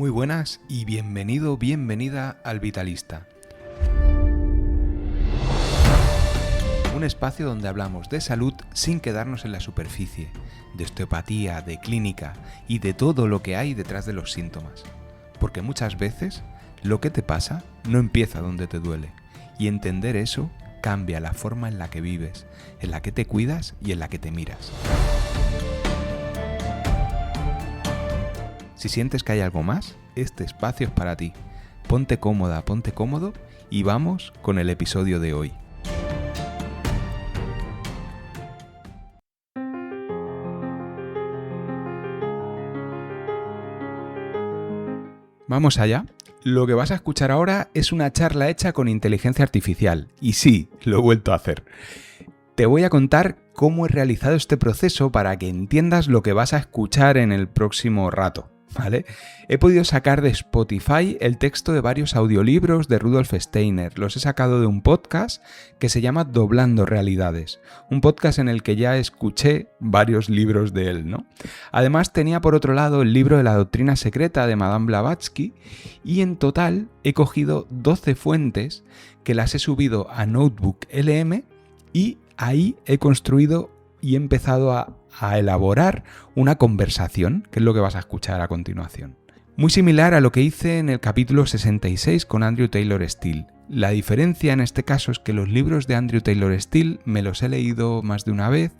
Muy buenas y bienvenido, bienvenida al Vitalista. Un espacio donde hablamos de salud sin quedarnos en la superficie, de osteopatía, de clínica y de todo lo que hay detrás de los síntomas. Porque muchas veces lo que te pasa no empieza donde te duele, y entender eso cambia la forma en la que vives, en la que te cuidas y en la que te miras. Si sientes que hay algo más, este espacio es para ti. Ponte cómoda, ponte cómodo y vamos con el episodio de hoy. Vamos allá. Lo que vas a escuchar ahora es una charla hecha con inteligencia artificial. Y sí, lo he vuelto a hacer. Te voy a contar cómo he realizado este proceso para que entiendas lo que vas a escuchar en el próximo rato, ¿vale? He podido sacar de Spotify el texto de varios audiolibros de Rudolf Steiner. Los he sacado de un podcast que se llama Doblando Realidades. Un podcast en el que ya escuché varios libros de él, ¿no? Además tenía por otro lado el libro de la doctrina secreta de Madame Blavatsky y en total he cogido 12 fuentes que las he subido a Notebook LM y ahí he construido y he empezado a elaborar una conversación, que es lo que vas a escuchar a continuación. Muy similar a lo que hice en el capítulo 66 con Andrew Taylor Still. La diferencia en este caso es que los libros de Andrew Taylor Still me los he leído más de una vez.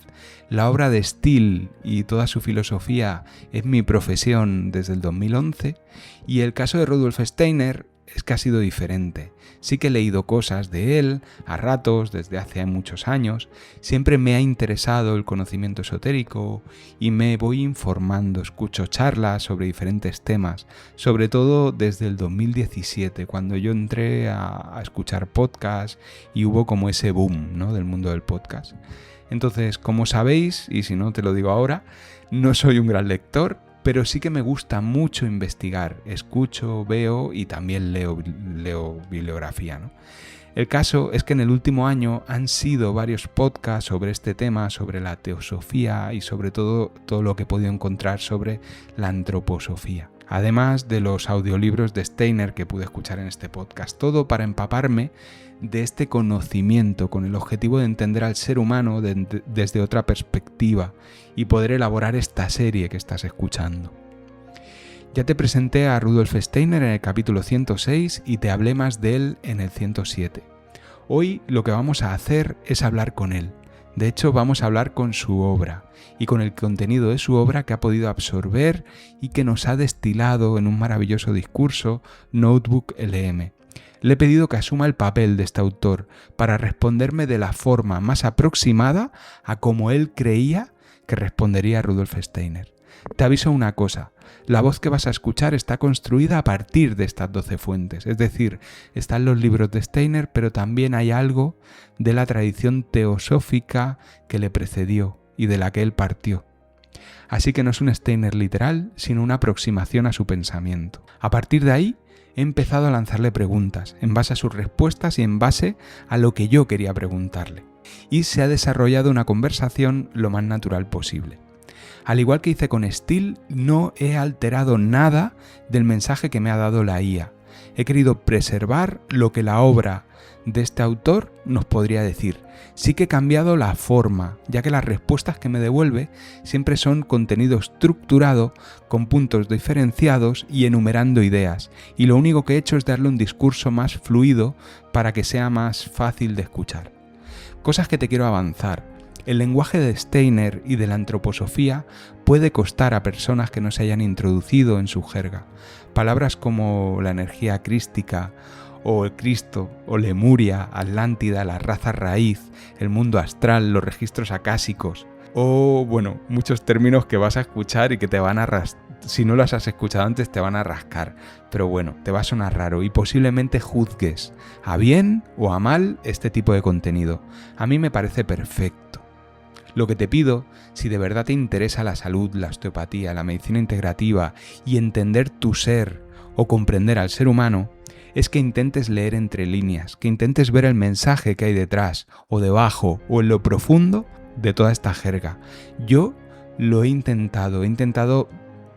La obra de Still y toda su filosofía es mi profesión desde el 2011 y el caso de Rudolf Steiner es que ha sido diferente. Sí que he leído cosas de él a ratos desde hace muchos años. Siempre me ha interesado el conocimiento esotérico y me voy informando, escucho charlas sobre diferentes temas, sobre todo desde el 2017, cuando yo entré a escuchar podcasts y hubo como ese boom, ¿no?, del mundo del podcast. Entonces, como sabéis, y si no te lo digo ahora, no soy un gran lector, pero sí que me gusta mucho investigar, escucho, veo y también leo bibliografía, ¿no? El caso es que en el último año han sido varios podcasts sobre este tema, sobre la teosofía y sobre todo lo que he podido encontrar sobre la antroposofía. Además de los audiolibros de Steiner que pude escuchar en este podcast, todo para empaparme de este conocimiento con el objetivo de entender al ser humano desde otra perspectiva y poder elaborar esta serie que estás escuchando. Ya te presenté a Rudolf Steiner en el capítulo 106 y te hablé más de él en el 107. Hoy lo que vamos a hacer es hablar con él. De hecho, vamos a hablar con su obra y con el contenido de su obra que ha podido absorber y que nos ha destilado en un maravilloso discurso Notebook LM. Le he pedido que asuma el papel de este autor para responderme de la forma más aproximada a como él creía que respondería a Rudolf Steiner. Te aviso una cosa, la voz que vas a escuchar está construida a partir de estas 12 fuentes, es decir, están los libros de Steiner, pero también hay algo de la tradición teosófica que le precedió y de la que él partió. Así que no es un Steiner literal, sino una aproximación a su pensamiento. A partir de ahí, he empezado a lanzarle preguntas, en base a sus respuestas y en base a lo que yo quería preguntarle. Y se ha desarrollado una conversación lo más natural posible. Al igual que hice con Still, no he alterado nada del mensaje que me ha dado la IA. He querido preservar lo que la obra de este autor nos podría decir. Sí que he cambiado la forma, ya que las respuestas que me devuelve siempre son contenido estructurado, con puntos diferenciados y enumerando ideas. Y lo único que he hecho es darle un discurso más fluido para que sea más fácil de escuchar. Cosas que te quiero avanzar. El lenguaje de Steiner y de la antroposofía puede costar a personas que no se hayan introducido en su jerga. Palabras como la energía crística, o el Cristo, o Lemuria, Atlántida, la raza raíz, el mundo astral, los registros acásicos, o bueno, muchos términos que vas a escuchar y que te van a si no los has escuchado antes te van a rascar, pero bueno, te va a sonar raro y posiblemente juzgues a bien o a mal este tipo de contenido. A mí me parece perfecto. Lo que te pido, si de verdad te interesa la salud, la osteopatía, la medicina integrativa y entender tu ser o comprender al ser humano, es que intentes leer entre líneas, que intentes ver el mensaje que hay detrás o debajo o en lo profundo de toda esta jerga. Yo lo he intentado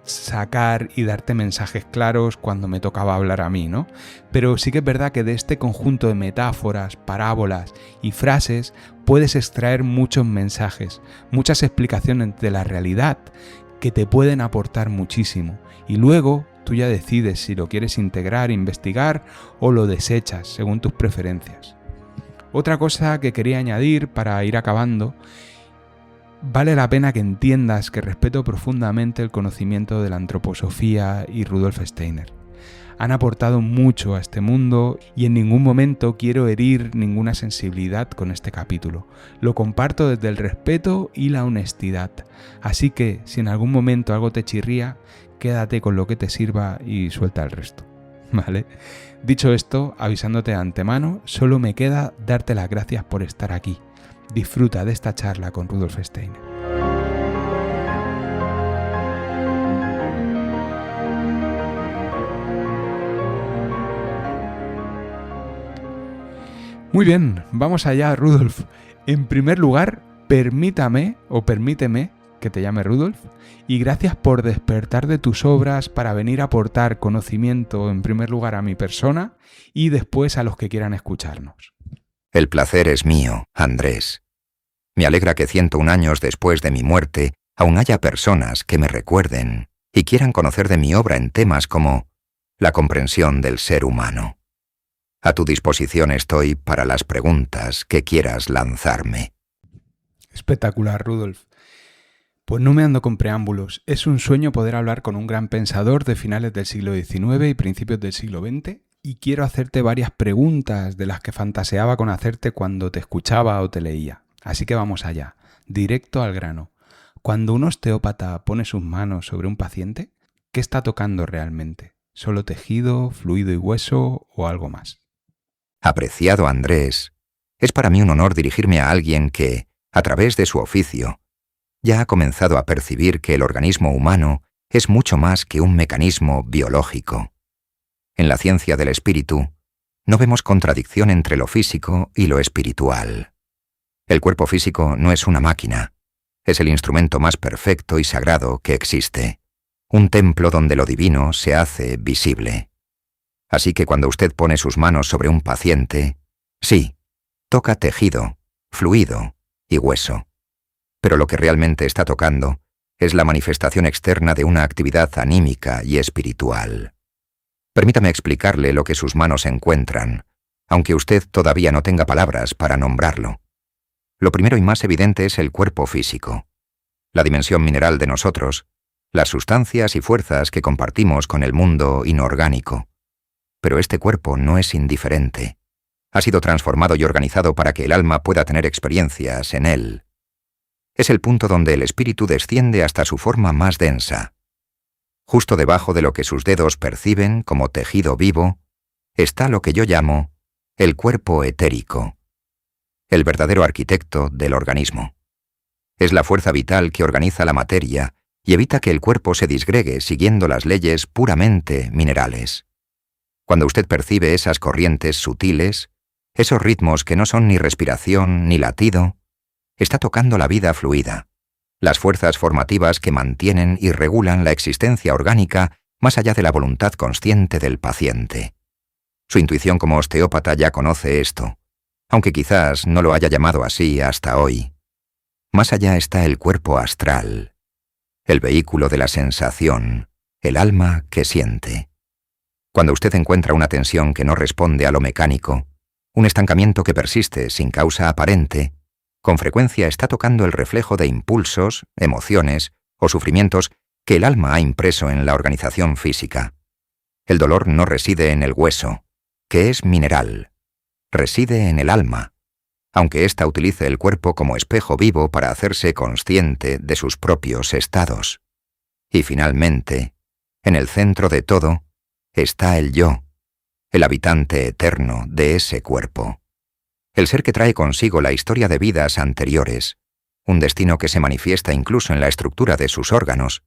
sacar y darte mensajes claros cuando me tocaba hablar a mí, ¿no? Pero sí que es verdad que de este conjunto de metáforas, parábolas y frases puedes extraer muchos mensajes, muchas explicaciones de la realidad que te pueden aportar muchísimo. Y luego tú ya decides si lo quieres integrar, investigar o lo desechas según tus preferencias. Otra cosa que quería añadir para ir acabando: vale la pena que entiendas que respeto profundamente el conocimiento de la antroposofía y Rudolf Steiner. Han aportado mucho a este mundo y en ningún momento quiero herir ninguna sensibilidad con este capítulo. Lo comparto desde el respeto y la honestidad. Así que si en algún momento algo te chirría, quédate con lo que te sirva y suelta el resto. ¿Vale? Dicho esto, avisándote de antemano, solo me queda darte las gracias por estar aquí. Disfruta de esta charla con Rudolf Steiner. Muy bien, vamos allá, Rudolf. En primer lugar, permíteme que te llame Rudolf, y gracias por despertar de tus obras para venir a aportar conocimiento en primer lugar a mi persona y después a los que quieran escucharnos. El placer es mío, Andrés. Me alegra que 101 años después de mi muerte aún haya personas que me recuerden y quieran conocer de mi obra en temas como la comprensión del ser humano. A tu disposición estoy para las preguntas que quieras lanzarme. Espectacular, Rudolf. Pues no me ando con preámbulos. Es un sueño poder hablar con un gran pensador de finales del siglo XIX y principios del siglo XX, y quiero hacerte varias preguntas de las que fantaseaba con hacerte cuando te escuchaba o te leía. Así que vamos allá, directo al grano. Cuando un osteópata pone sus manos sobre un paciente, ¿qué está tocando realmente? ¿Solo tejido, fluido y hueso o algo más? Apreciado Andrés, es para mí un honor dirigirme a alguien que, a través de su oficio, ya ha comenzado a percibir que el organismo humano es mucho más que un mecanismo biológico. En la ciencia del espíritu, no vemos contradicción entre lo físico y lo espiritual. El cuerpo físico no es una máquina, es el instrumento más perfecto y sagrado que existe, un templo donde lo divino se hace visible. Así que cuando usted pone sus manos sobre un paciente, sí, toca tejido, fluido y hueso. Pero lo que realmente está tocando es la manifestación externa de una actividad anímica y espiritual. Permítame explicarle lo que sus manos encuentran, aunque usted todavía no tenga palabras para nombrarlo. Lo primero y más evidente es el cuerpo físico, la dimensión mineral de nosotros, las sustancias y fuerzas que compartimos con el mundo inorgánico. Pero este cuerpo no es indiferente. Ha sido transformado y organizado para que el alma pueda tener experiencias en él. Es el punto donde el espíritu desciende hasta su forma más densa. Justo debajo de lo que sus dedos perciben como tejido vivo, está lo que yo llamo el cuerpo etérico, el verdadero arquitecto del organismo. Es la fuerza vital que organiza la materia y evita que el cuerpo se disgregue siguiendo las leyes puramente minerales. Cuando usted percibe esas corrientes sutiles, esos ritmos que no son ni respiración ni latido, está tocando la vida fluida, las fuerzas formativas que mantienen y regulan la existencia orgánica más allá de la voluntad consciente del paciente. Su intuición como osteópata ya conoce esto, aunque quizás no lo haya llamado así hasta hoy. Más allá está el cuerpo astral, el vehículo de la sensación, el alma que siente. Cuando usted encuentra una tensión que no responde a lo mecánico, un estancamiento que persiste sin causa aparente, con frecuencia está tocando el reflejo de impulsos, emociones o sufrimientos que el alma ha impreso en la organización física. El dolor no reside en el hueso, que es mineral. Reside en el alma, aunque ésta utilice el cuerpo como espejo vivo para hacerse consciente de sus propios estados. Y finalmente, en el centro de todo, está el yo, el habitante eterno de ese cuerpo. El ser que trae consigo la historia de vidas anteriores, un destino que se manifiesta incluso en la estructura de sus órganos.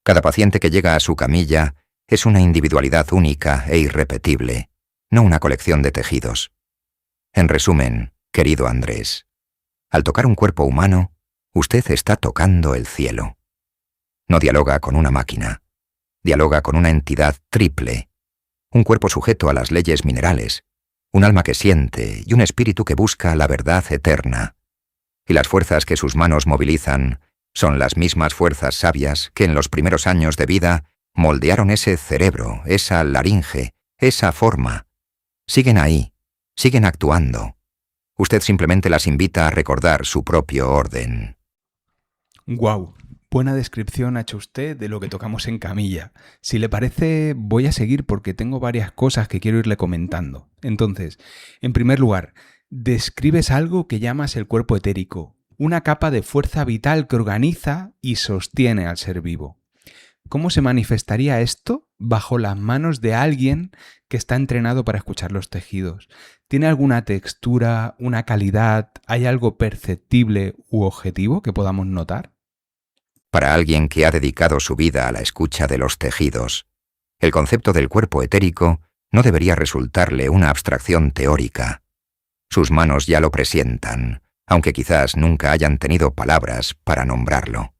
Cada paciente que llega a su camilla es una individualidad única e irrepetible, no una colección de tejidos. En resumen, querido Andrés, al tocar un cuerpo humano, usted está tocando el cielo. No dialoga con una máquina. Dialoga con una entidad triple. Un cuerpo sujeto a las leyes minerales, un alma que siente y un espíritu que busca la verdad eterna. Y las fuerzas que sus manos movilizan son las mismas fuerzas sabias que en los primeros años de vida moldearon ese cerebro, esa laringe, esa forma. Siguen ahí, siguen actuando. Usted simplemente las invita a recordar su propio orden. ¡Guau! Buena descripción ha hecho usted de lo que tocamos en camilla. Si le parece, voy a seguir porque tengo varias cosas que quiero irle comentando. Entonces, en primer lugar, describes algo que llamas el cuerpo etérico, una capa de fuerza vital que organiza y sostiene al ser vivo. ¿Cómo se manifestaría esto bajo las manos de alguien que está entrenado para escuchar los tejidos? ¿Tiene alguna textura, una calidad? ¿Hay algo perceptible u objetivo que podamos notar? Para alguien que ha dedicado su vida a la escucha de los tejidos, el concepto del cuerpo etérico no debería resultarle una abstracción teórica. Sus manos ya lo presientan, aunque quizás nunca hayan tenido palabras para nombrarlo.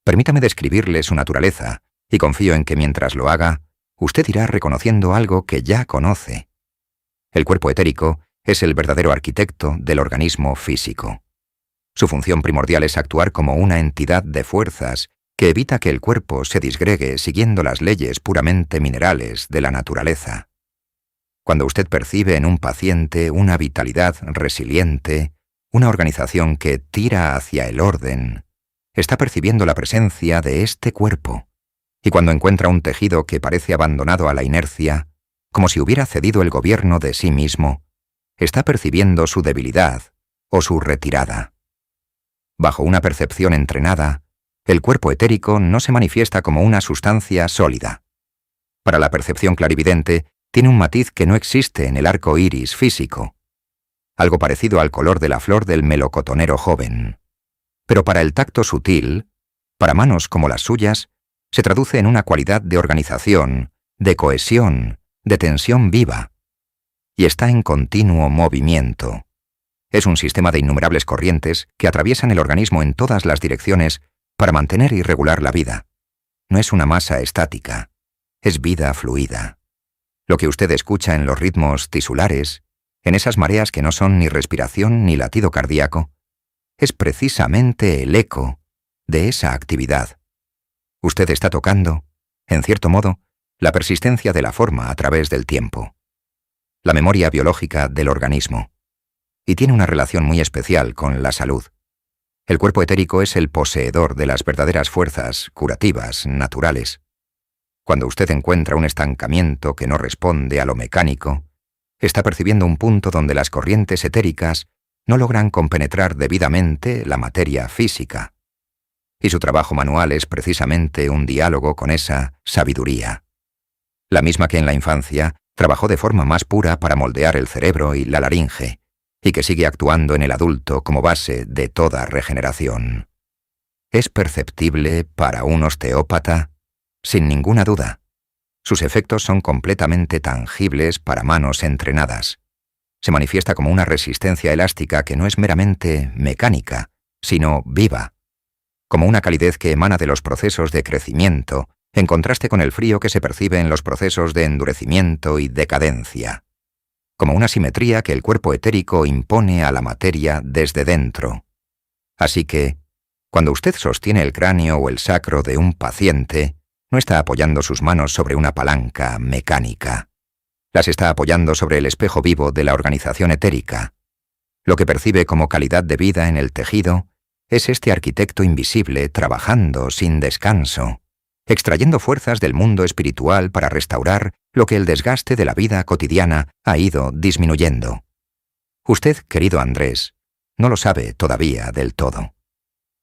Permítame describirle su naturaleza, y confío en que mientras lo haga, usted irá reconociendo algo que ya conoce. El cuerpo etérico es el verdadero arquitecto del organismo físico. Su función primordial es actuar como una entidad de fuerzas que evita que el cuerpo se disgregue siguiendo las leyes puramente minerales de la naturaleza. Cuando usted percibe en un paciente una vitalidad resiliente, una organización que tira hacia el orden, está percibiendo la presencia de este cuerpo. Y cuando encuentra un tejido que parece abandonado a la inercia, como si hubiera cedido el gobierno de sí mismo, está percibiendo su debilidad o su retirada. Bajo una percepción entrenada, el cuerpo etérico no se manifiesta como una sustancia sólida. Para la percepción clarividente, tiene un matiz que no existe en el arco iris físico, algo parecido al color de la flor del melocotonero joven. Pero para el tacto sutil, para manos como las suyas, se traduce en una cualidad de organización, de cohesión, de tensión viva. Y está en continuo movimiento. Es un sistema de innumerables corrientes que atraviesan el organismo en todas las direcciones para mantener y regular la vida. No es una masa estática, es vida fluida. Lo que usted escucha en los ritmos tisulares, en esas mareas que no son ni respiración ni latido cardíaco, es precisamente el eco de esa actividad. Usted está tocando, en cierto modo, la persistencia de la forma a través del tiempo, la memoria biológica del organismo, y tiene una relación muy especial con la salud. El cuerpo etérico es el poseedor de las verdaderas fuerzas curativas naturales. Cuando usted encuentra un estancamiento que no responde a lo mecánico, está percibiendo un punto donde las corrientes etéricas no logran compenetrar debidamente la materia física. Y su trabajo manual es precisamente un diálogo con esa sabiduría. La misma que en la infancia trabajó de forma más pura para moldear el cerebro y la laringe, y que sigue actuando en el adulto como base de toda regeneración. ¿Es perceptible para un osteópata? Sin ninguna duda. Sus efectos son completamente tangibles para manos entrenadas. Se manifiesta como una resistencia elástica que no es meramente mecánica, sino viva, como una calidez que emana de los procesos de crecimiento, en contraste con el frío que se percibe en los procesos de endurecimiento y decadencia, como una simetría que el cuerpo etérico impone a la materia desde dentro. Así que, cuando usted sostiene el cráneo o el sacro de un paciente, no está apoyando sus manos sobre una palanca mecánica. Las está apoyando sobre el espejo vivo de la organización etérica. Lo que percibe como calidad de vida en el tejido es este arquitecto invisible trabajando sin descanso, extrayendo fuerzas del mundo espiritual para restaurar lo que el desgaste de la vida cotidiana ha ido disminuyendo. Usted, querido Andrés, no lo sabe todavía del todo,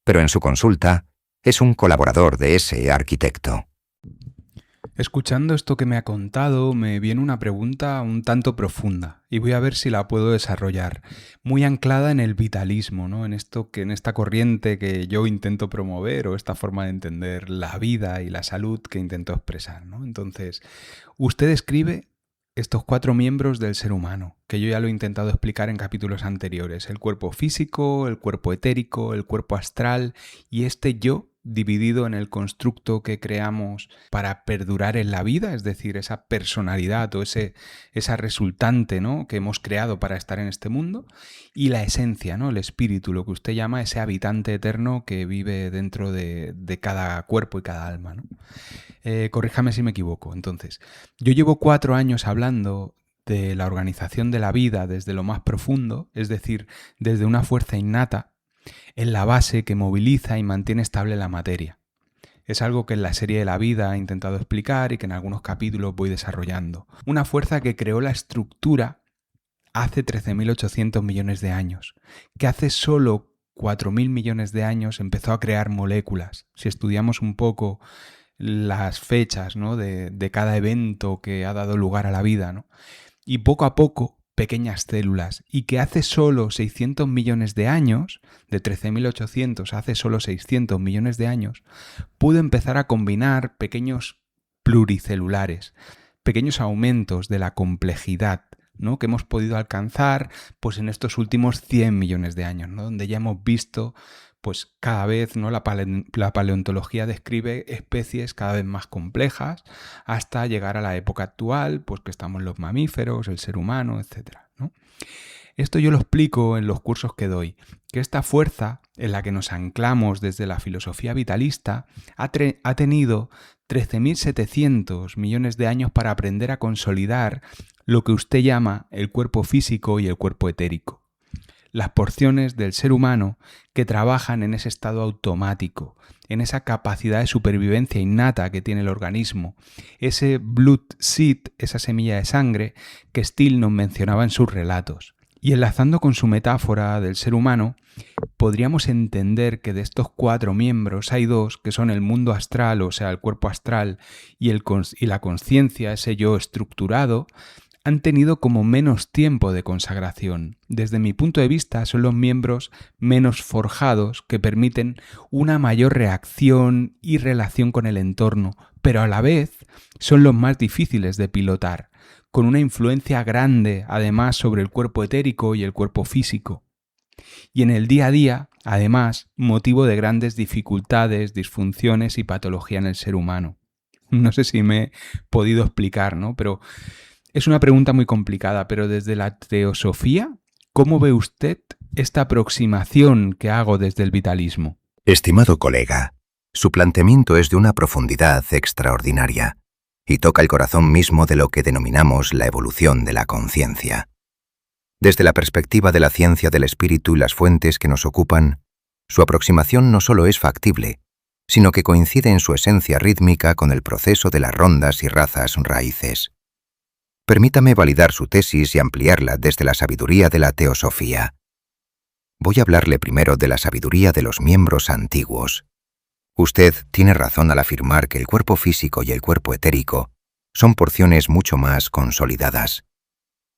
pero en su consulta es un colaborador de ese arquitecto. Escuchando esto que me ha contado, me viene una pregunta un tanto profunda y voy a ver si la puedo desarrollar. Muy anclada en el vitalismo, ¿no? En esta corriente que yo intento promover o esta forma de entender la vida y la salud que intento expresar, ¿no? Entonces, usted describe estos 4 miembros del ser humano, que yo ya lo he intentado explicar en capítulos anteriores: el cuerpo físico, el cuerpo etérico, el cuerpo astral y este yo dividido en el constructo que creamos para perdurar en la vida, es decir, esa personalidad o esa resultante, ¿no?, que hemos creado para estar en este mundo, y la esencia, ¿no?, el espíritu, lo que usted llama ese habitante eterno que vive dentro de cada cuerpo y cada alma, ¿no? Corríjame si me equivoco. Entonces, yo llevo 4 años hablando de la organización de la vida desde lo más profundo, es decir, desde una fuerza innata, en la base que moviliza y mantiene estable la materia. Es algo que en la serie de la vida he intentado explicar y que en algunos capítulos voy desarrollando. Una fuerza que creó la estructura hace 13.800 millones de años, que hace solo 4.000 millones de años empezó a crear moléculas. Si estudiamos un poco las fechas, ¿no?, de cada evento que ha dado lugar a la vida, ¿no?, y poco a poco pequeñas células, y que hace solo 600 millones de años, de 13.800 hace solo 600 millones de años, pudo empezar a combinar pequeños pluricelulares, pequeños aumentos de la complejidad, ¿no?, que hemos podido alcanzar pues en estos últimos 100 millones de años, ¿no?, donde ya hemos visto pues cada vez, ¿no?, la paleontología describe especies cada vez más complejas hasta llegar a la época actual, pues que estamos los mamíferos, el ser humano, etc., ¿no? Esto yo lo explico en los cursos que doy, que esta fuerza en la que nos anclamos desde la filosofía vitalista ha tenido 13.700 millones de años para aprender a consolidar lo que usted llama el cuerpo físico y el cuerpo etérico. Las porciones del ser humano que trabajan en ese estado automático, en esa capacidad de supervivencia innata que tiene el organismo, ese blood seed, esa semilla de sangre que Steele nos mencionaba en sus relatos. Y enlazando con su metáfora del ser humano, podríamos entender que de estos 4 miembros hay 2 que son el mundo astral, o sea, el cuerpo astral, y la consciencia, ese yo estructurado, han tenido como menos tiempo de consagración. Desde mi punto de vista, son los miembros menos forjados que permiten una mayor reacción y relación con el entorno, pero a la vez son los más difíciles de pilotar, con una influencia grande además sobre el cuerpo etérico y el cuerpo físico. Y en el día a día, además, motivo de grandes dificultades, disfunciones y patología en el ser humano. No sé si me he podido explicar, ¿no? Pero es una pregunta muy complicada, pero desde la teosofía, ¿cómo ve usted esta aproximación que hago desde el vitalismo? Estimado colega, su planteamiento es de una profundidad extraordinaria y toca el corazón mismo de lo que denominamos la evolución de la conciencia. Desde la perspectiva de la ciencia del espíritu y las fuentes que nos ocupan, su aproximación no solo es factible, sino que coincide en su esencia rítmica con el proceso de las rondas y razas raíces. Permítame validar su tesis y ampliarla desde la sabiduría de la teosofía. Voy a hablarle primero de la sabiduría de los miembros antiguos. Usted tiene razón al afirmar que el cuerpo físico y el cuerpo etérico son porciones mucho más consolidadas.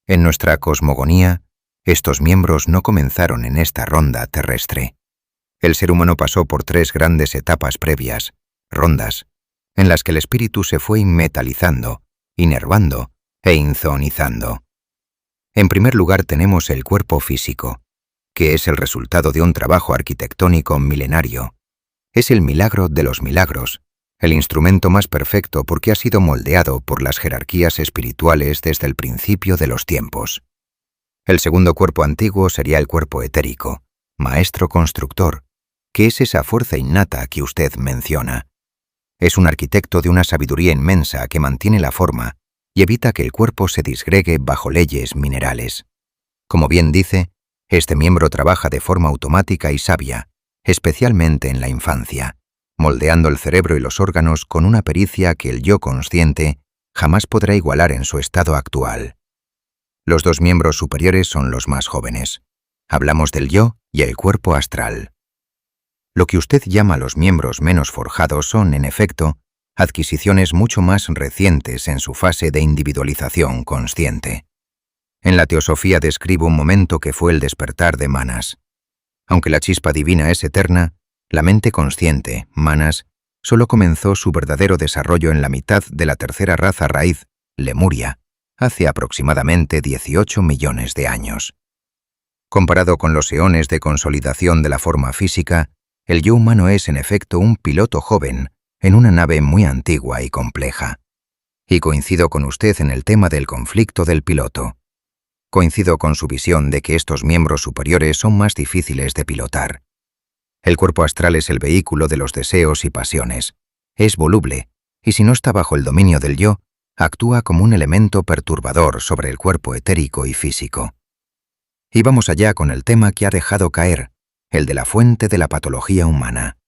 En nuestra cosmogonía, estos miembros no comenzaron en esta ronda terrestre. El ser humano pasó por 3 grandes etapas previas, rondas, en las que el espíritu se fue inmetalizando, inervando e inzonizando. En primer lugar tenemos el cuerpo físico, que es el resultado de un trabajo arquitectónico milenario. Es el milagro de los milagros, el instrumento más perfecto porque ha sido moldeado por las jerarquías espirituales desde el principio de los tiempos. El segundo cuerpo antiguo sería el cuerpo etérico, maestro constructor, que es esa fuerza innata que usted menciona. Es un arquitecto de una sabiduría inmensa que mantiene la forma y evita que el cuerpo se disgregue bajo leyes minerales. Como bien dice, este miembro trabaja de forma automática y sabia, especialmente en la infancia, moldeando el cerebro y los órganos con una pericia que el yo consciente jamás podrá igualar en su estado actual. Los 2 miembros superiores son los más jóvenes. Hablamos del yo y el cuerpo astral. Lo que usted llama los miembros menos forjados son, en efecto, adquisiciones mucho más recientes en su fase de individualización consciente. En la teosofía describo un momento que fue el despertar de Manas. Aunque la chispa divina es eterna, la mente consciente, Manas, solo comenzó su verdadero desarrollo en la mitad de la tercera raza raíz, Lemuria, hace aproximadamente 18 millones de años. Comparado con los eones de consolidación de la forma física, El yo humano es, en efecto, un piloto joven en una nave muy antigua y compleja. Y coincido con usted en el tema del conflicto del piloto. Coincido con su visión de que estos miembros superiores son más difíciles de pilotar. El cuerpo astral es el vehículo de los deseos y pasiones. Es voluble, y si no está bajo el dominio del yo, actúa como un elemento perturbador sobre el cuerpo etérico y físico. Y vamos allá con el tema que ha dejado caer, el de la fuente de la patología humana.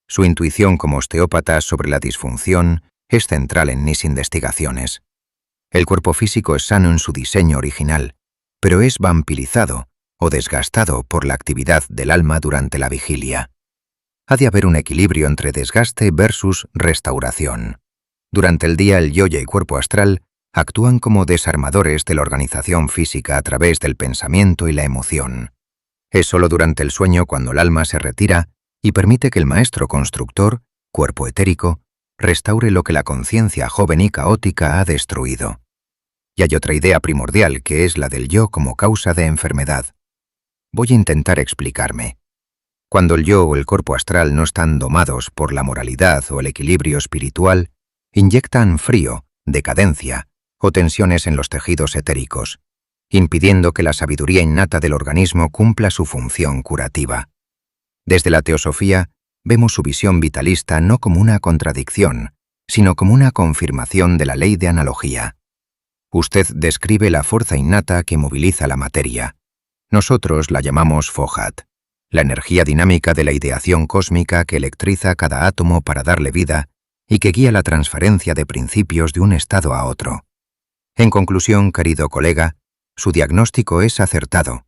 Su intuición como osteópata sobre la disfunción es central en mis investigaciones. El cuerpo físico es sano en su diseño original, pero es vampirizado o desgastado por la actividad del alma durante la vigilia. Ha de haber un equilibrio entre desgaste versus restauración. Durante el día el yo y el cuerpo astral actúan como desarmadores de la organización física a través del pensamiento y la emoción. Es solo durante el sueño cuando el alma se retira y permite que el maestro constructor, cuerpo etérico, restaure lo que la conciencia joven y caótica ha destruido. Y hay otra idea primordial que es la del yo como causa de enfermedad. Voy a intentar explicarme. Cuando el yo o el cuerpo astral no están domados por la moralidad o el equilibrio espiritual, inyectan frío, decadencia o tensiones en los tejidos etéricos, impidiendo que la sabiduría innata del organismo cumpla su función curativa. Desde la teosofía, vemos su visión vitalista no como una contradicción, sino como una confirmación de la ley de analogía. Usted describe la fuerza innata que moviliza la materia. Nosotros la llamamos Fohat, la energía dinámica de la ideación cósmica que electriza cada átomo para darle vida y que guía la transferencia de principios de un estado a otro. En conclusión, querido colega, su diagnóstico es acertado.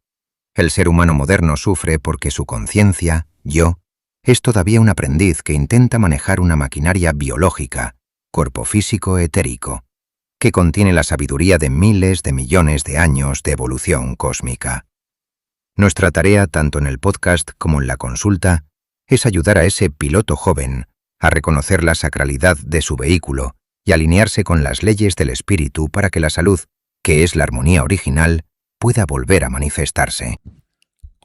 El ser humano moderno sufre porque su conciencia, yo, es todavía un aprendiz que intenta manejar una maquinaria biológica, cuerpo físico etérico, que contiene la sabiduría de miles de millones de años de evolución cósmica. Nuestra tarea, tanto en el podcast como en la consulta, es ayudar a ese piloto joven a reconocer la sacralidad de su vehículo y alinearse con las leyes del espíritu para que la salud, que es la armonía original, pueda volver a manifestarse.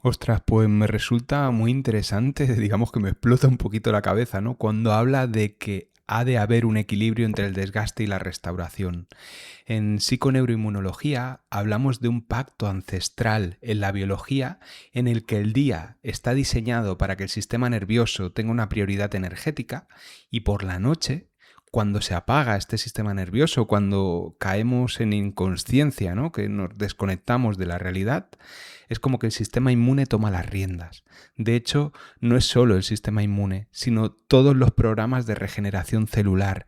Ostras, pues me resulta muy interesante, digamos que me explota un poquito la cabeza, ¿no? Cuando habla de que ha de haber un equilibrio entre el desgaste y la restauración. En psiconeuroinmunología hablamos de un pacto ancestral en la biología en el que el día está diseñado para que el sistema nervioso tenga una prioridad energética y por la noche, cuando se apaga este sistema nervioso, cuando caemos en inconsciencia, ¿no? Que nos desconectamos de la realidad, es como que el sistema inmune toma las riendas. De hecho, no es solo el sistema inmune, sino todos los programas de regeneración celular.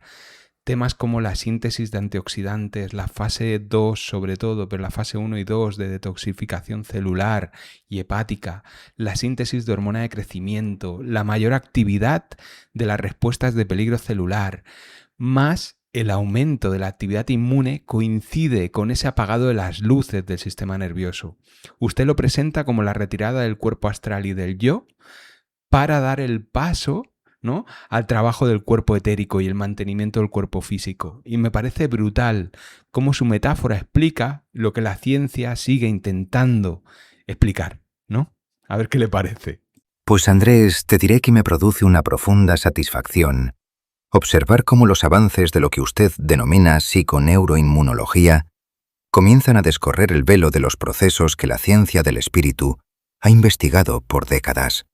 Temas como la síntesis de antioxidantes, la fase 2 sobre todo, pero la fase 1 y 2 de detoxificación celular y hepática, la síntesis de hormona de crecimiento, la mayor actividad de las respuestas de peligro celular, más el aumento de la actividad inmune coincide con ese apagado de las luces del sistema nervioso. Usted lo presenta como la retirada del cuerpo astral y del yo para dar el paso, ¿no?, al trabajo del cuerpo etérico y el mantenimiento del cuerpo físico. Y me parece brutal cómo su metáfora explica lo que la ciencia sigue intentando explicar, ¿no? A ver qué le parece. Pues Andrés, te diré que me produce una profunda satisfacción observar cómo los avances de lo que usted denomina psiconeuroinmunología comienzan a descorrer el velo de los procesos que la ciencia del espíritu ha investigado por décadas.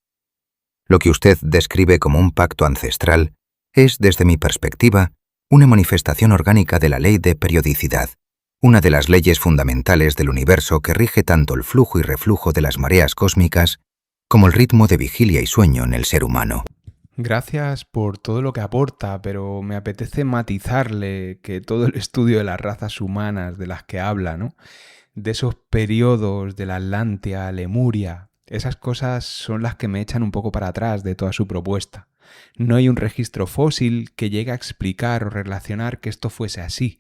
Lo que usted describe como un pacto ancestral es, desde mi perspectiva, una manifestación orgánica de la ley de periodicidad, una de las leyes fundamentales del universo que rige tanto el flujo y reflujo de las mareas cósmicas como el ritmo de vigilia y sueño en el ser humano. Gracias por todo lo que aporta, pero me apetece matizarle que todo el estudio de las razas humanas de las que habla, ¿no?, de esos periodos de la Atlántida, Lemuria, esas cosas son las que me echan un poco para atrás de toda su propuesta. No hay un registro fósil que llegue a explicar o relacionar que esto fuese así.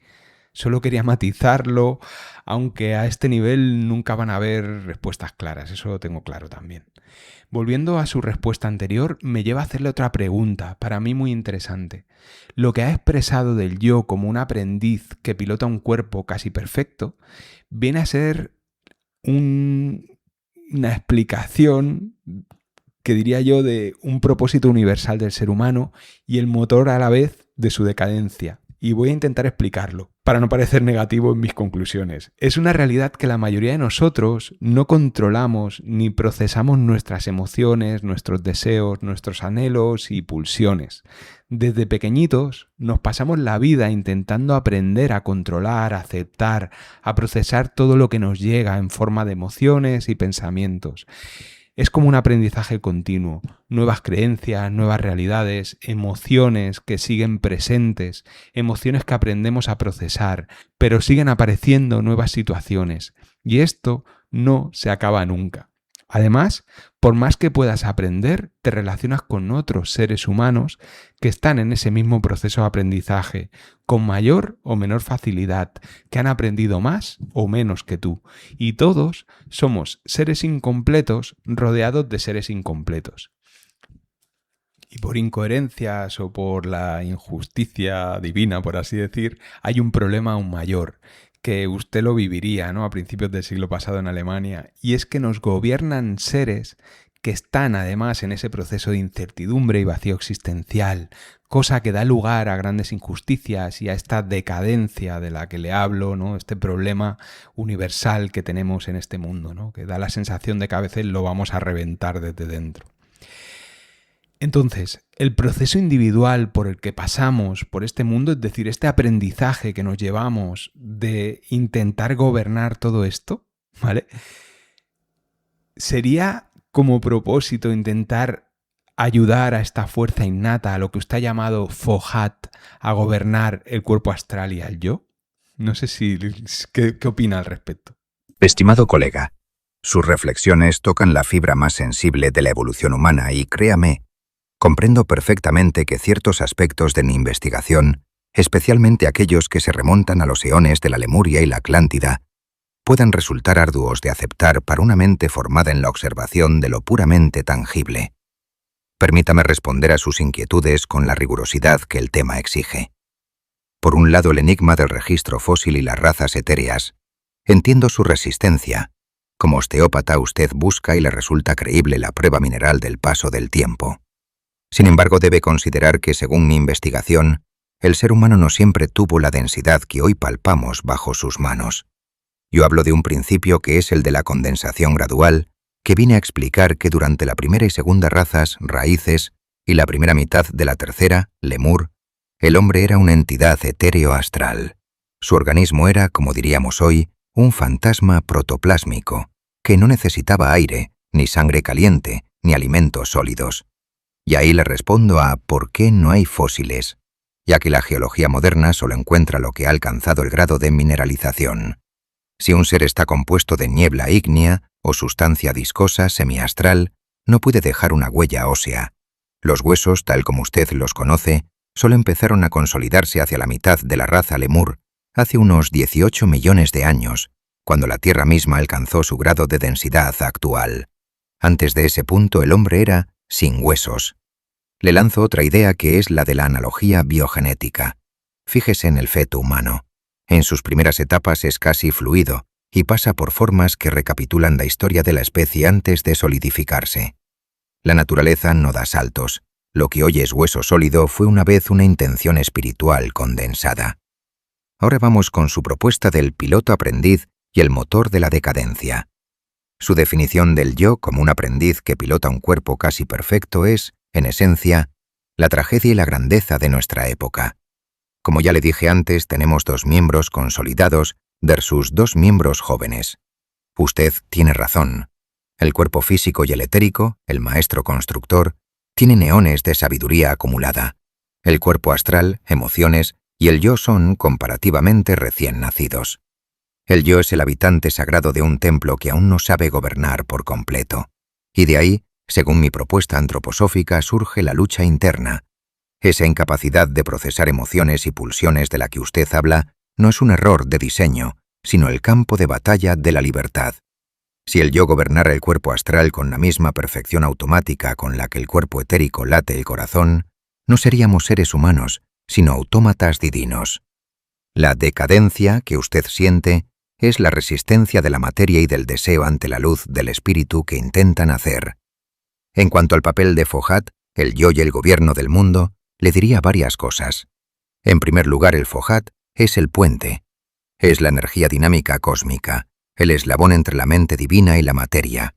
Solo quería matizarlo, aunque a este nivel nunca van a haber respuestas claras, eso lo tengo claro también. Volviendo a su respuesta anterior, me lleva a hacerle otra pregunta, para mí muy interesante. Lo que ha expresado del yo como un aprendiz que pilota un cuerpo casi perfecto, viene a ser una explicación que diría yo de un propósito universal del ser humano y el motor a la vez de su decadencia. Y voy a intentar explicarlo, para no parecer negativo en mis conclusiones. Es una realidad que la mayoría de nosotros no controlamos ni procesamos nuestras emociones, nuestros deseos, nuestros anhelos y pulsiones. Desde pequeñitos nos pasamos la vida intentando aprender a controlar, a aceptar, a procesar todo lo que nos llega en forma de emociones y pensamientos. Es como un aprendizaje continuo, nuevas creencias, nuevas realidades, emociones que siguen presentes, emociones que aprendemos a procesar, pero siguen apareciendo nuevas situaciones. Y esto no se acaba nunca. Además, por más que puedas aprender, te relacionas con otros seres humanos que están en ese mismo proceso de aprendizaje, con mayor o menor facilidad, que han aprendido más o menos que tú. Y todos somos seres incompletos rodeados de seres incompletos. Y por incoherencias o por la injusticia divina, por así decir, hay un problema aún mayor, que usted lo viviría, ¿no?, a principios del siglo pasado en Alemania, y es que nos gobiernan seres que están además en ese proceso de incertidumbre y vacío existencial, cosa que da lugar a grandes injusticias y a esta decadencia de la que le hablo, ¿no?, este problema universal que tenemos en este mundo, ¿no?, que da la sensación de que a veces lo vamos a reventar desde dentro. Entonces, el proceso individual por el que pasamos por este mundo, es decir, este aprendizaje que nos llevamos de intentar gobernar todo esto, ¿vale?, sería como propósito intentar ayudar a esta fuerza innata, a lo que usted ha llamado Fohat, a gobernar el cuerpo astral y al yo. No sé si ¿qué opina al respecto? Estimado colega, sus reflexiones tocan la fibra más sensible de la evolución humana y créame, comprendo perfectamente que ciertos aspectos de mi investigación, especialmente aquellos que se remontan a los eones de la Lemuria y la Atlántida, puedan resultar arduos de aceptar para una mente formada en la observación de lo puramente tangible. Permítame responder a sus inquietudes con la rigurosidad que el tema exige. Por un lado, el enigma del registro fósil y las razas etéreas. Entiendo su resistencia. Como osteópata, usted busca y le resulta creíble la prueba mineral del paso del tiempo. Sin embargo, debe considerar que, según mi investigación, el ser humano no siempre tuvo la densidad que hoy palpamos bajo sus manos. Yo hablo de un principio que es el de la condensación gradual, que viene a explicar que durante la primera y segunda razas, raíces, y la primera mitad de la tercera, lemur, el hombre era una entidad etéreo-astral. Su organismo era, como diríamos hoy, un fantasma protoplásmico, que no necesitaba aire, ni sangre caliente, ni alimentos sólidos. Y ahí le respondo a ¿por qué no hay fósiles?, ya que la geología moderna solo encuentra lo que ha alcanzado el grado de mineralización. Si un ser está compuesto de niebla ígnea o sustancia viscosa semiastral, no puede dejar una huella ósea. Los huesos, tal como usted los conoce, solo empezaron a consolidarse hacia la mitad de la raza lemur, hace unos 18 millones de años, cuando la Tierra misma alcanzó su grado de densidad actual. Antes de ese punto el hombre era sin huesos. Le lanzo otra idea que es la de la analogía biogenética. Fíjese en el feto humano. En sus primeras etapas es casi fluido y pasa por formas que recapitulan la historia de la especie antes de solidificarse. La naturaleza no da saltos. Lo que hoy es hueso sólido fue una vez una intención espiritual condensada. Ahora vamos con su propuesta del piloto aprendiz y el motor de la decadencia. Su definición del yo como un aprendiz que pilota un cuerpo casi perfecto es, en esencia, la tragedia y la grandeza de nuestra época. Como ya le dije antes, tenemos 2 miembros consolidados versus 2 miembros jóvenes. Usted tiene razón. El cuerpo físico y el etérico, el maestro constructor, tienen eones de sabiduría acumulada. El cuerpo astral, emociones y el yo son comparativamente recién nacidos. El yo es el habitante sagrado de un templo que aún no sabe gobernar por completo. Y de ahí, según mi propuesta antroposófica, surge la lucha interna. Esa incapacidad de procesar emociones y pulsiones de la que usted habla no es un error de diseño, sino el campo de batalla de la libertad. Si el yo gobernara el cuerpo astral con la misma perfección automática con la que el cuerpo etérico late el corazón, no seríamos seres humanos, sino autómatas divinos. La decadencia que usted siente es la resistencia de la materia y del deseo ante la luz del espíritu que intentan hacer. En cuanto al papel de Foucault, el yo y el gobierno del mundo, le diría varias cosas. En primer lugar, el Foucault es el puente. Es la energía dinámica cósmica, el eslabón entre la mente divina y la materia.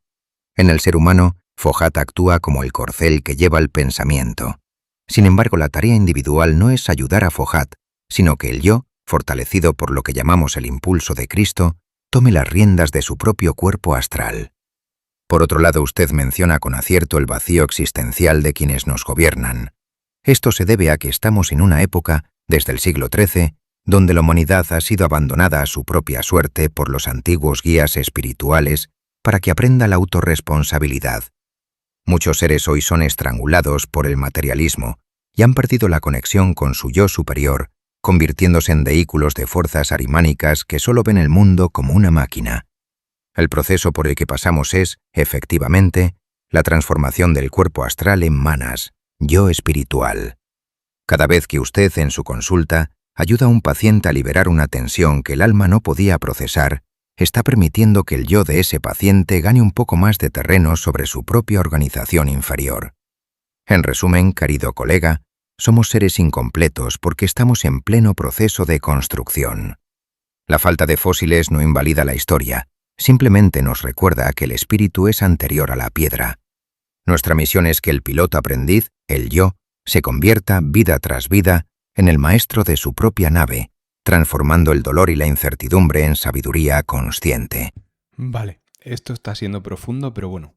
En el ser humano, Foucault actúa como el corcel que lleva el pensamiento. Sin embargo, la tarea individual no es ayudar a Foucault, sino que el yo, fortalecido por lo que llamamos el impulso de Cristo, tome las riendas de su propio cuerpo astral. Por otro lado, usted menciona con acierto el vacío existencial de quienes nos gobiernan. Esto se debe a que estamos en una época, desde el siglo XIII, donde la humanidad ha sido abandonada a su propia suerte por los antiguos guías espirituales para que aprenda la autorresponsabilidad. Muchos seres hoy son estrangulados por el materialismo y han perdido la conexión con su yo superior, convirtiéndose en vehículos de fuerzas arimánicas que solo ven el mundo como una máquina. El proceso por el que pasamos es, efectivamente, la transformación del cuerpo astral en manas, yo espiritual. Cada vez que usted, en su consulta, ayuda a un paciente a liberar una tensión que el alma no podía procesar, está permitiendo que el yo de ese paciente gane un poco más de terreno sobre su propia organización inferior. En resumen, querido colega, somos seres incompletos porque estamos en pleno proceso de construcción. La falta de fósiles no invalida la historia, simplemente nos recuerda que el espíritu es anterior a la piedra. Nuestra misión es que el piloto aprendiz, el yo, se convierta, vida tras vida, en el maestro de su propia nave, transformando el dolor y la incertidumbre en sabiduría consciente. Vale, esto está siendo profundo, pero bueno.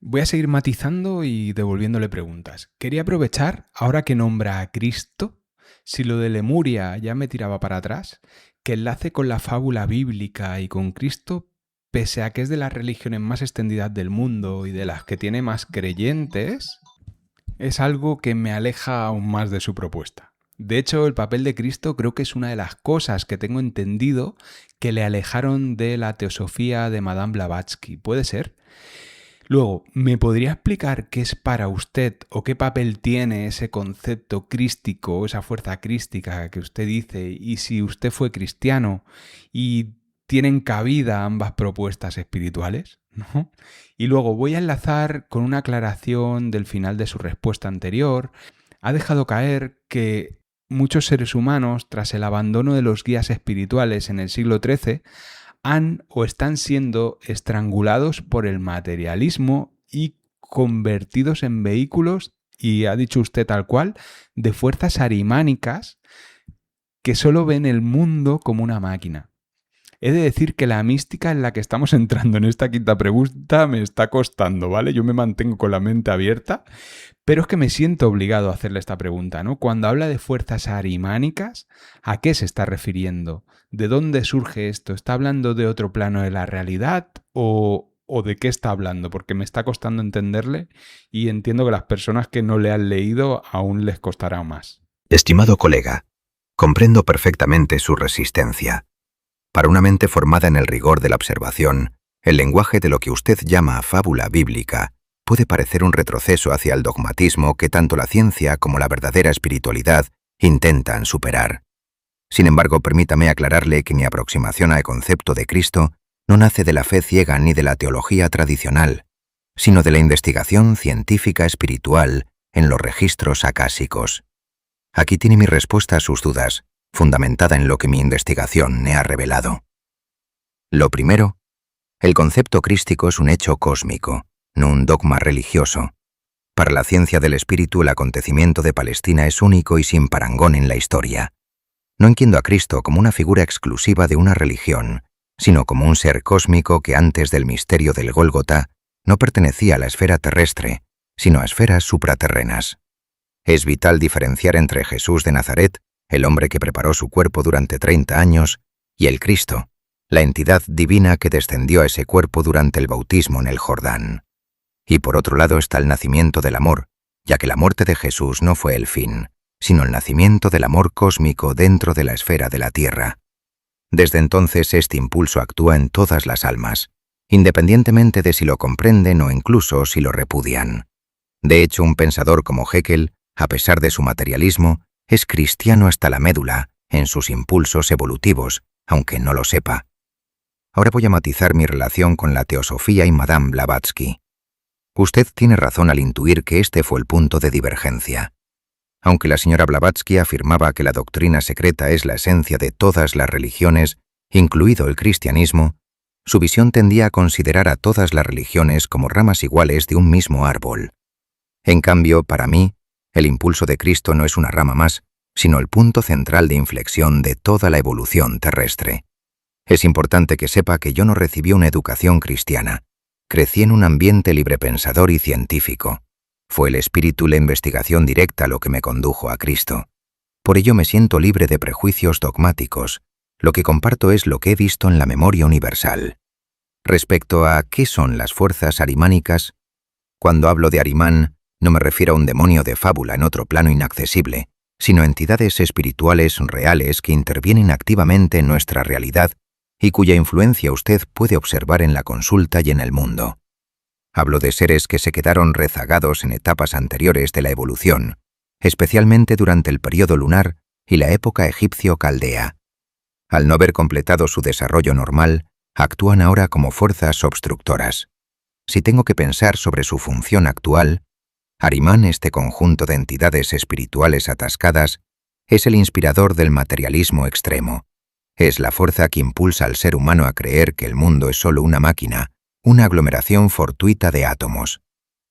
Voy a seguir matizando y devolviéndole preguntas. Quería aprovechar, ahora que nombra a Cristo, si lo de Lemuria ya me tiraba para atrás, que enlace con la fábula bíblica y con Cristo, pese a que es de las religiones más extendidas del mundo y de las que tiene más creyentes, es algo que me aleja aún más de su propuesta. De hecho, el papel de Cristo creo que es una de las cosas que tengo entendido que le alejaron de la teosofía de Madame Blavatsky. ¿Puede ser? Luego, ¿me podría explicar qué es para usted o qué papel tiene ese concepto crístico, esa fuerza crística que usted dice, y si usted fue cristiano y tienen cabida ambas propuestas espirituales? ¿No? Y luego voy a enlazar con una aclaración del final de su respuesta anterior. Ha dejado caer que muchos seres humanos, tras el abandono de los guías espirituales en el siglo XIII, han o están siendo estrangulados por el materialismo y convertidos en vehículos, y ha dicho usted tal cual, de fuerzas arimánicas que solo ven el mundo como una máquina. He de decir que la mística en la que estamos entrando en esta quinta pregunta me está costando, ¿vale? Yo me mantengo con la mente abierta, pero es que me siento obligado a hacerle esta pregunta, ¿no? Cuando habla de fuerzas arimánicas, ¿a qué se está refiriendo? ¿De dónde surge esto? ¿Está hablando de otro plano de la realidad o de qué está hablando? Porque me está costando entenderle y entiendo que las personas que no le han leído aún les costará más. Estimado colega, comprendo perfectamente su resistencia. Para una mente formada en el rigor de la observación, el lenguaje de lo que usted llama fábula bíblica puede parecer un retroceso hacia el dogmatismo que tanto la ciencia como la verdadera espiritualidad intentan superar. Sin embargo, permítame aclararle que mi aproximación al concepto de Cristo no nace de la fe ciega ni de la teología tradicional, sino de la investigación científica espiritual en los registros acásicos. Aquí tiene mi respuesta a sus dudas, fundamentada en lo que mi investigación me ha revelado. Lo primero, el concepto crístico es un hecho cósmico, no un dogma religioso. Para la ciencia del espíritu, el acontecimiento de Palestina es único y sin parangón en la historia. No entiendo a Cristo como una figura exclusiva de una religión, sino como un ser cósmico que antes del misterio del Gólgota no pertenecía a la esfera terrestre, sino a esferas supraterrenas. Es vital diferenciar entre Jesús de Nazaret, el hombre que preparó su cuerpo durante 30 años, y el Cristo, la entidad divina que descendió a ese cuerpo durante el bautismo en el Jordán. Y por otro lado está el nacimiento del amor, ya que la muerte de Jesús no fue el fin, sino el nacimiento del amor cósmico dentro de la esfera de la tierra. Desde entonces este impulso actúa en todas las almas, independientemente de si lo comprenden o incluso si lo repudian. De hecho, un pensador como Haeckel, a pesar de su materialismo, es cristiano hasta la médula, en sus impulsos evolutivos, aunque no lo sepa. Ahora voy a matizar mi relación con la teosofía y Madame Blavatsky. Usted tiene razón al intuir que este fue el punto de divergencia. Aunque la señora Blavatsky afirmaba que la doctrina secreta es la esencia de todas las religiones, incluido el cristianismo, su visión tendía a considerar a todas las religiones como ramas iguales de un mismo árbol. En cambio, para mí, el impulso de Cristo no es una rama más, sino el punto central de inflexión de toda la evolución terrestre. Es importante que sepa que yo no recibí una educación cristiana. Crecí en un ambiente librepensador y científico. Fue el espíritu y la investigación directa lo que me condujo a Cristo. Por ello me siento libre de prejuicios dogmáticos. Lo que comparto es lo que he visto en la memoria universal. Respecto a qué son las fuerzas arimánicas, cuando hablo de Arimán, no me refiero a un demonio de fábula en otro plano inaccesible, sino a entidades espirituales reales que intervienen activamente en nuestra realidad y cuya influencia usted puede observar en la consulta y en el mundo. Hablo de seres que se quedaron rezagados en etapas anteriores de la evolución, especialmente durante el período lunar y la época egipcio-caldea. Al no haber completado su desarrollo normal, actúan ahora como fuerzas obstructoras. Si tengo que pensar sobre su función actual, Arimán, este conjunto de entidades espirituales atascadas, es el inspirador del materialismo extremo. Es la fuerza que impulsa al ser humano a creer que el mundo es solo una máquina, una aglomeración fortuita de átomos.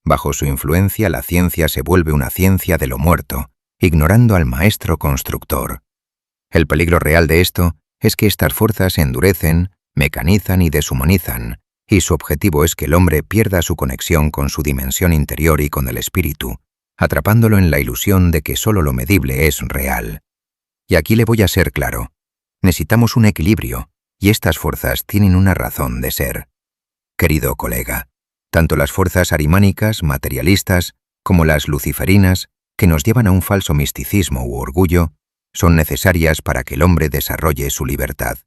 Bajo su influencia, la ciencia se vuelve una ciencia de lo muerto, ignorando al maestro constructor. El peligro real de esto es que estas fuerzas se endurecen, mecanizan y deshumanizan, y su objetivo es que el hombre pierda su conexión con su dimensión interior y con el espíritu, atrapándolo en la ilusión de que solo lo medible es real. Y aquí le voy a ser claro. Necesitamos un equilibrio, y estas fuerzas tienen una razón de ser. Querido colega, tanto las fuerzas arimánicas, materialistas, como las luciferinas, que nos llevan a un falso misticismo u orgullo, son necesarias para que el hombre desarrolle su libertad.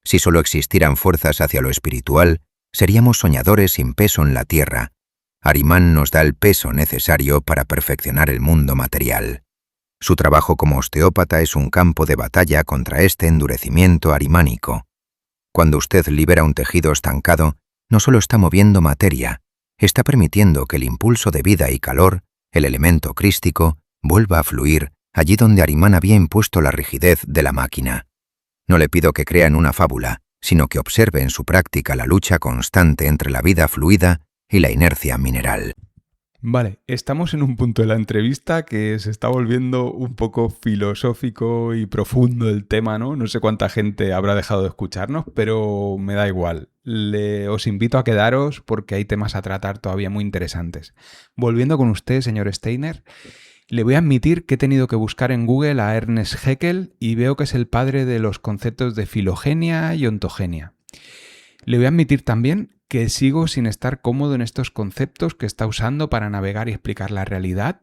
Si solo existieran fuerzas hacia lo espiritual, seríamos soñadores sin peso en la tierra. Arimán nos da el peso necesario para perfeccionar el mundo material. Su trabajo como osteópata es un campo de batalla contra este endurecimiento arimánico. Cuando usted libera un tejido estancado, no solo está moviendo materia, está permitiendo que el impulso de vida y calor, el elemento crístico, vuelva a fluir allí donde Arimán había impuesto la rigidez de la máquina. No le pido que crea en una fábula, sino que observe en su práctica la lucha constante entre la vida fluida y la inercia mineral. Vale, estamos en un punto de la entrevista que se está volviendo un poco filosófico y profundo el tema, ¿no? No sé cuánta gente habrá dejado de escucharnos, pero me da igual. Os invito a quedaros porque hay temas a tratar todavía muy interesantes. Volviendo con usted, señor Steiner, le voy a admitir que he tenido que buscar en Google a Ernest Haeckel y veo que es el padre de los conceptos de filogenia y ontogenia. Le voy a admitir también que sigo sin estar cómodo en estos conceptos que está usando para navegar y explicar la realidad,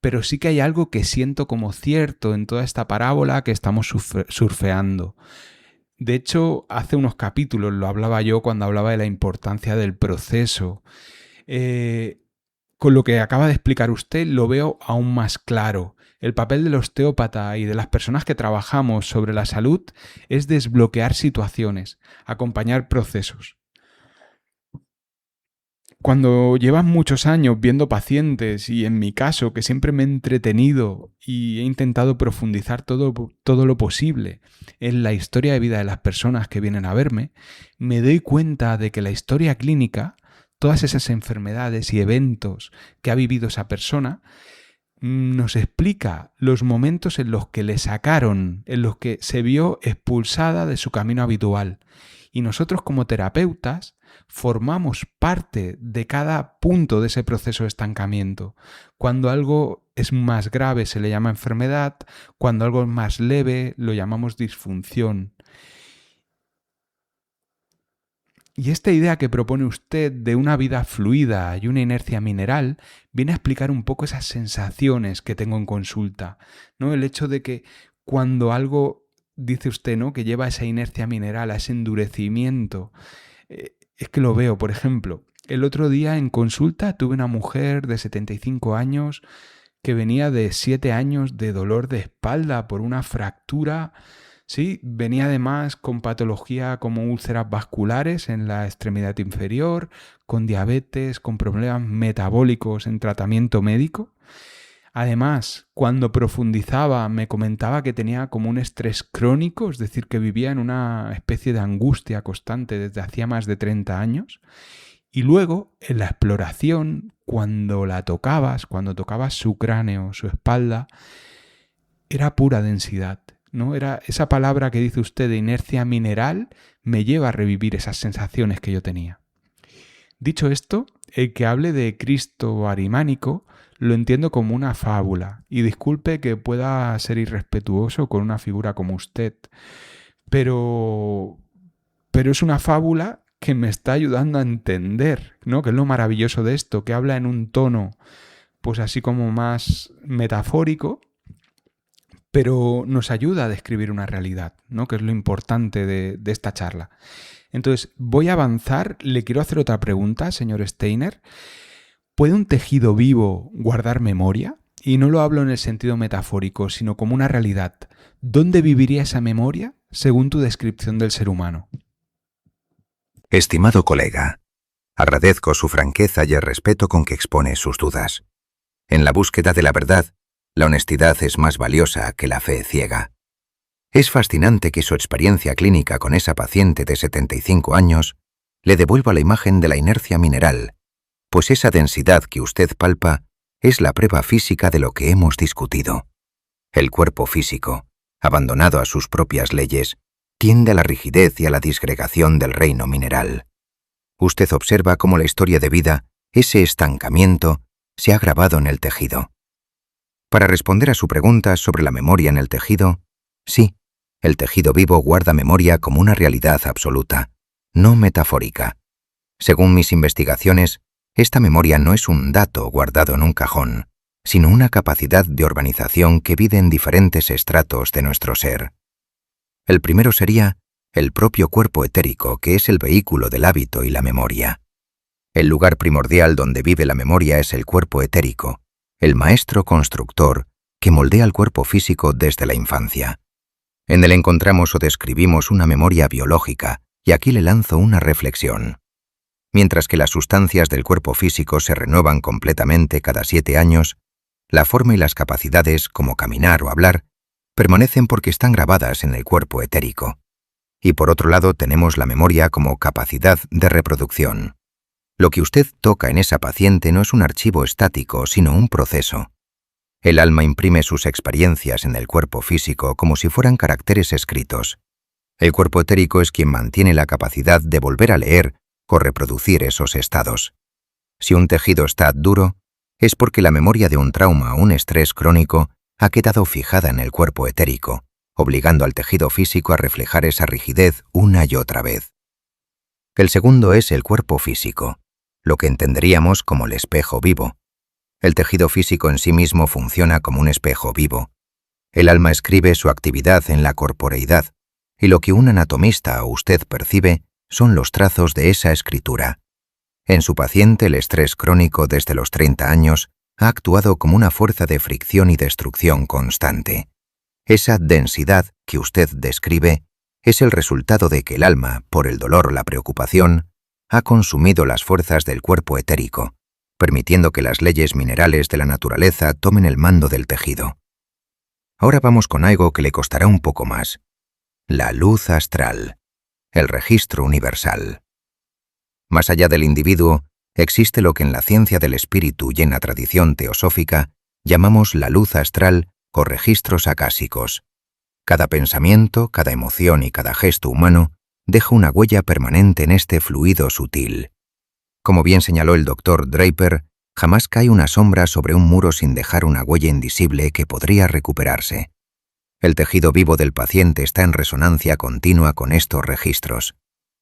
pero sí que hay algo que siento como cierto en toda esta parábola que estamos surfeando. De hecho, hace unos capítulos lo hablaba yo cuando hablaba de la importancia del proceso. Con lo que acaba de explicar usted lo veo aún más claro. El papel del osteópata y de las personas que trabajamos sobre la salud es desbloquear situaciones, acompañar procesos. Cuando llevas muchos años viendo pacientes y en mi caso, que siempre me he entretenido y he intentado profundizar todo lo posible en la historia de vida de las personas que vienen a verme, me doy cuenta de que la historia clínica, todas esas enfermedades y eventos que ha vivido esa persona, nos explica los momentos en los que le sacaron, en los que se vio expulsada de su camino habitual. Y nosotros como terapeutas formamos parte de cada punto de ese proceso de estancamiento. Cuando algo es más grave se le llama enfermedad, cuando algo es más leve lo llamamos disfunción. Y esta idea que propone usted de una vida fluida y una inercia mineral viene a explicar un poco esas sensaciones que tengo en consulta, ¿no? El hecho de que cuando algo, dice usted, ¿no?, que lleva a esa inercia mineral, a ese endurecimiento, es que lo veo. Por ejemplo, el otro día en consulta tuve una mujer de 75 años que venía de 7 años de dolor de espalda por una fractura Sí, venía además con patología como úlceras vasculares en la extremidad inferior, con diabetes, con problemas metabólicos en tratamiento médico. Además, cuando profundizaba, me comentaba que tenía como un estrés crónico, es decir, que vivía en una especie de angustia constante desde hacía más de 30 años. Y luego, en la exploración, cuando tocabas su cráneo, su espalda, era pura densidad, ¿no? Era esa palabra que dice usted de inercia mineral, me lleva a revivir esas sensaciones que yo tenía. Dicho esto, el que hable de Cristo arimánico lo entiendo como una fábula, y disculpe que pueda ser irrespetuoso con una figura como usted, pero es una fábula que me está ayudando a entender, ¿no? Que es lo maravilloso de esto, que habla en un tono, pues así como más metafórico, pero nos ayuda a describir una realidad, ¿no? Que es lo importante de esta charla. Entonces, voy a avanzar. Le quiero hacer otra pregunta, señor Steiner. ¿Puede un tejido vivo guardar memoria? Y no lo hablo en el sentido metafórico, sino como una realidad. ¿Dónde viviría esa memoria según tu descripción del ser humano? Estimado colega, agradezco su franqueza y el respeto con que expone sus dudas. En la búsqueda de la verdad, la honestidad es más valiosa que la fe ciega. Es fascinante que su experiencia clínica con esa paciente de 75 años le devuelva la imagen de la inercia mineral, pues esa densidad que usted palpa es la prueba física de lo que hemos discutido. El cuerpo físico, abandonado a sus propias leyes, tiende a la rigidez y a la disgregación del reino mineral. Usted observa cómo la historia de vida, ese estancamiento, se ha grabado en el tejido. Para responder a su pregunta sobre la memoria en el tejido, sí, el tejido vivo guarda memoria como una realidad absoluta, no metafórica. Según mis investigaciones, esta memoria no es un dato guardado en un cajón, sino una capacidad de organización que vive en diferentes estratos de nuestro ser. El primero sería el propio cuerpo etérico, que es el vehículo del hábito y la memoria. El lugar primordial donde vive la memoria es el cuerpo etérico, el maestro constructor que moldea el cuerpo físico desde la infancia. En él encontramos o describimos una memoria biológica, y aquí le lanzo una reflexión. Mientras que las sustancias del cuerpo físico se renuevan completamente cada 7 años, la forma y las capacidades, como caminar o hablar, permanecen porque están grabadas en el cuerpo etérico. Y por otro lado tenemos la memoria como capacidad de reproducción. Lo que usted toca en esa paciente no es un archivo estático, sino un proceso. El alma imprime sus experiencias en el cuerpo físico como si fueran caracteres escritos. El cuerpo etérico es quien mantiene la capacidad de volver a leer o reproducir esos estados. Si un tejido está duro, es porque la memoria de un trauma o un estrés crónico ha quedado fijada en el cuerpo etérico, obligando al tejido físico a reflejar esa rigidez una y otra vez. El segundo es el cuerpo físico, lo que entenderíamos como el espejo vivo. El tejido físico en sí mismo funciona como un espejo vivo. El alma escribe su actividad en la corporeidad, y lo que un anatomista o usted percibe son los trazos de esa escritura. En su paciente, el estrés crónico desde los 30 años ha actuado como una fuerza de fricción y destrucción constante. Esa densidad que usted describe es el resultado de que el alma, por el dolor o la preocupación, ha consumido las fuerzas del cuerpo etérico, permitiendo que las leyes minerales de la naturaleza tomen el mando del tejido. Ahora vamos con algo que le costará un poco más. La luz astral, el registro universal. Más allá del individuo, existe lo que en la ciencia del espíritu y en la tradición teosófica llamamos la luz astral o registros acásicos. Cada pensamiento, cada emoción y cada gesto humano deja una huella permanente en este fluido sutil. Como bien señaló el Dr. Draper, jamás cae una sombra sobre un muro sin dejar una huella invisible que podría recuperarse. El tejido vivo del paciente está en resonancia continua con estos registros.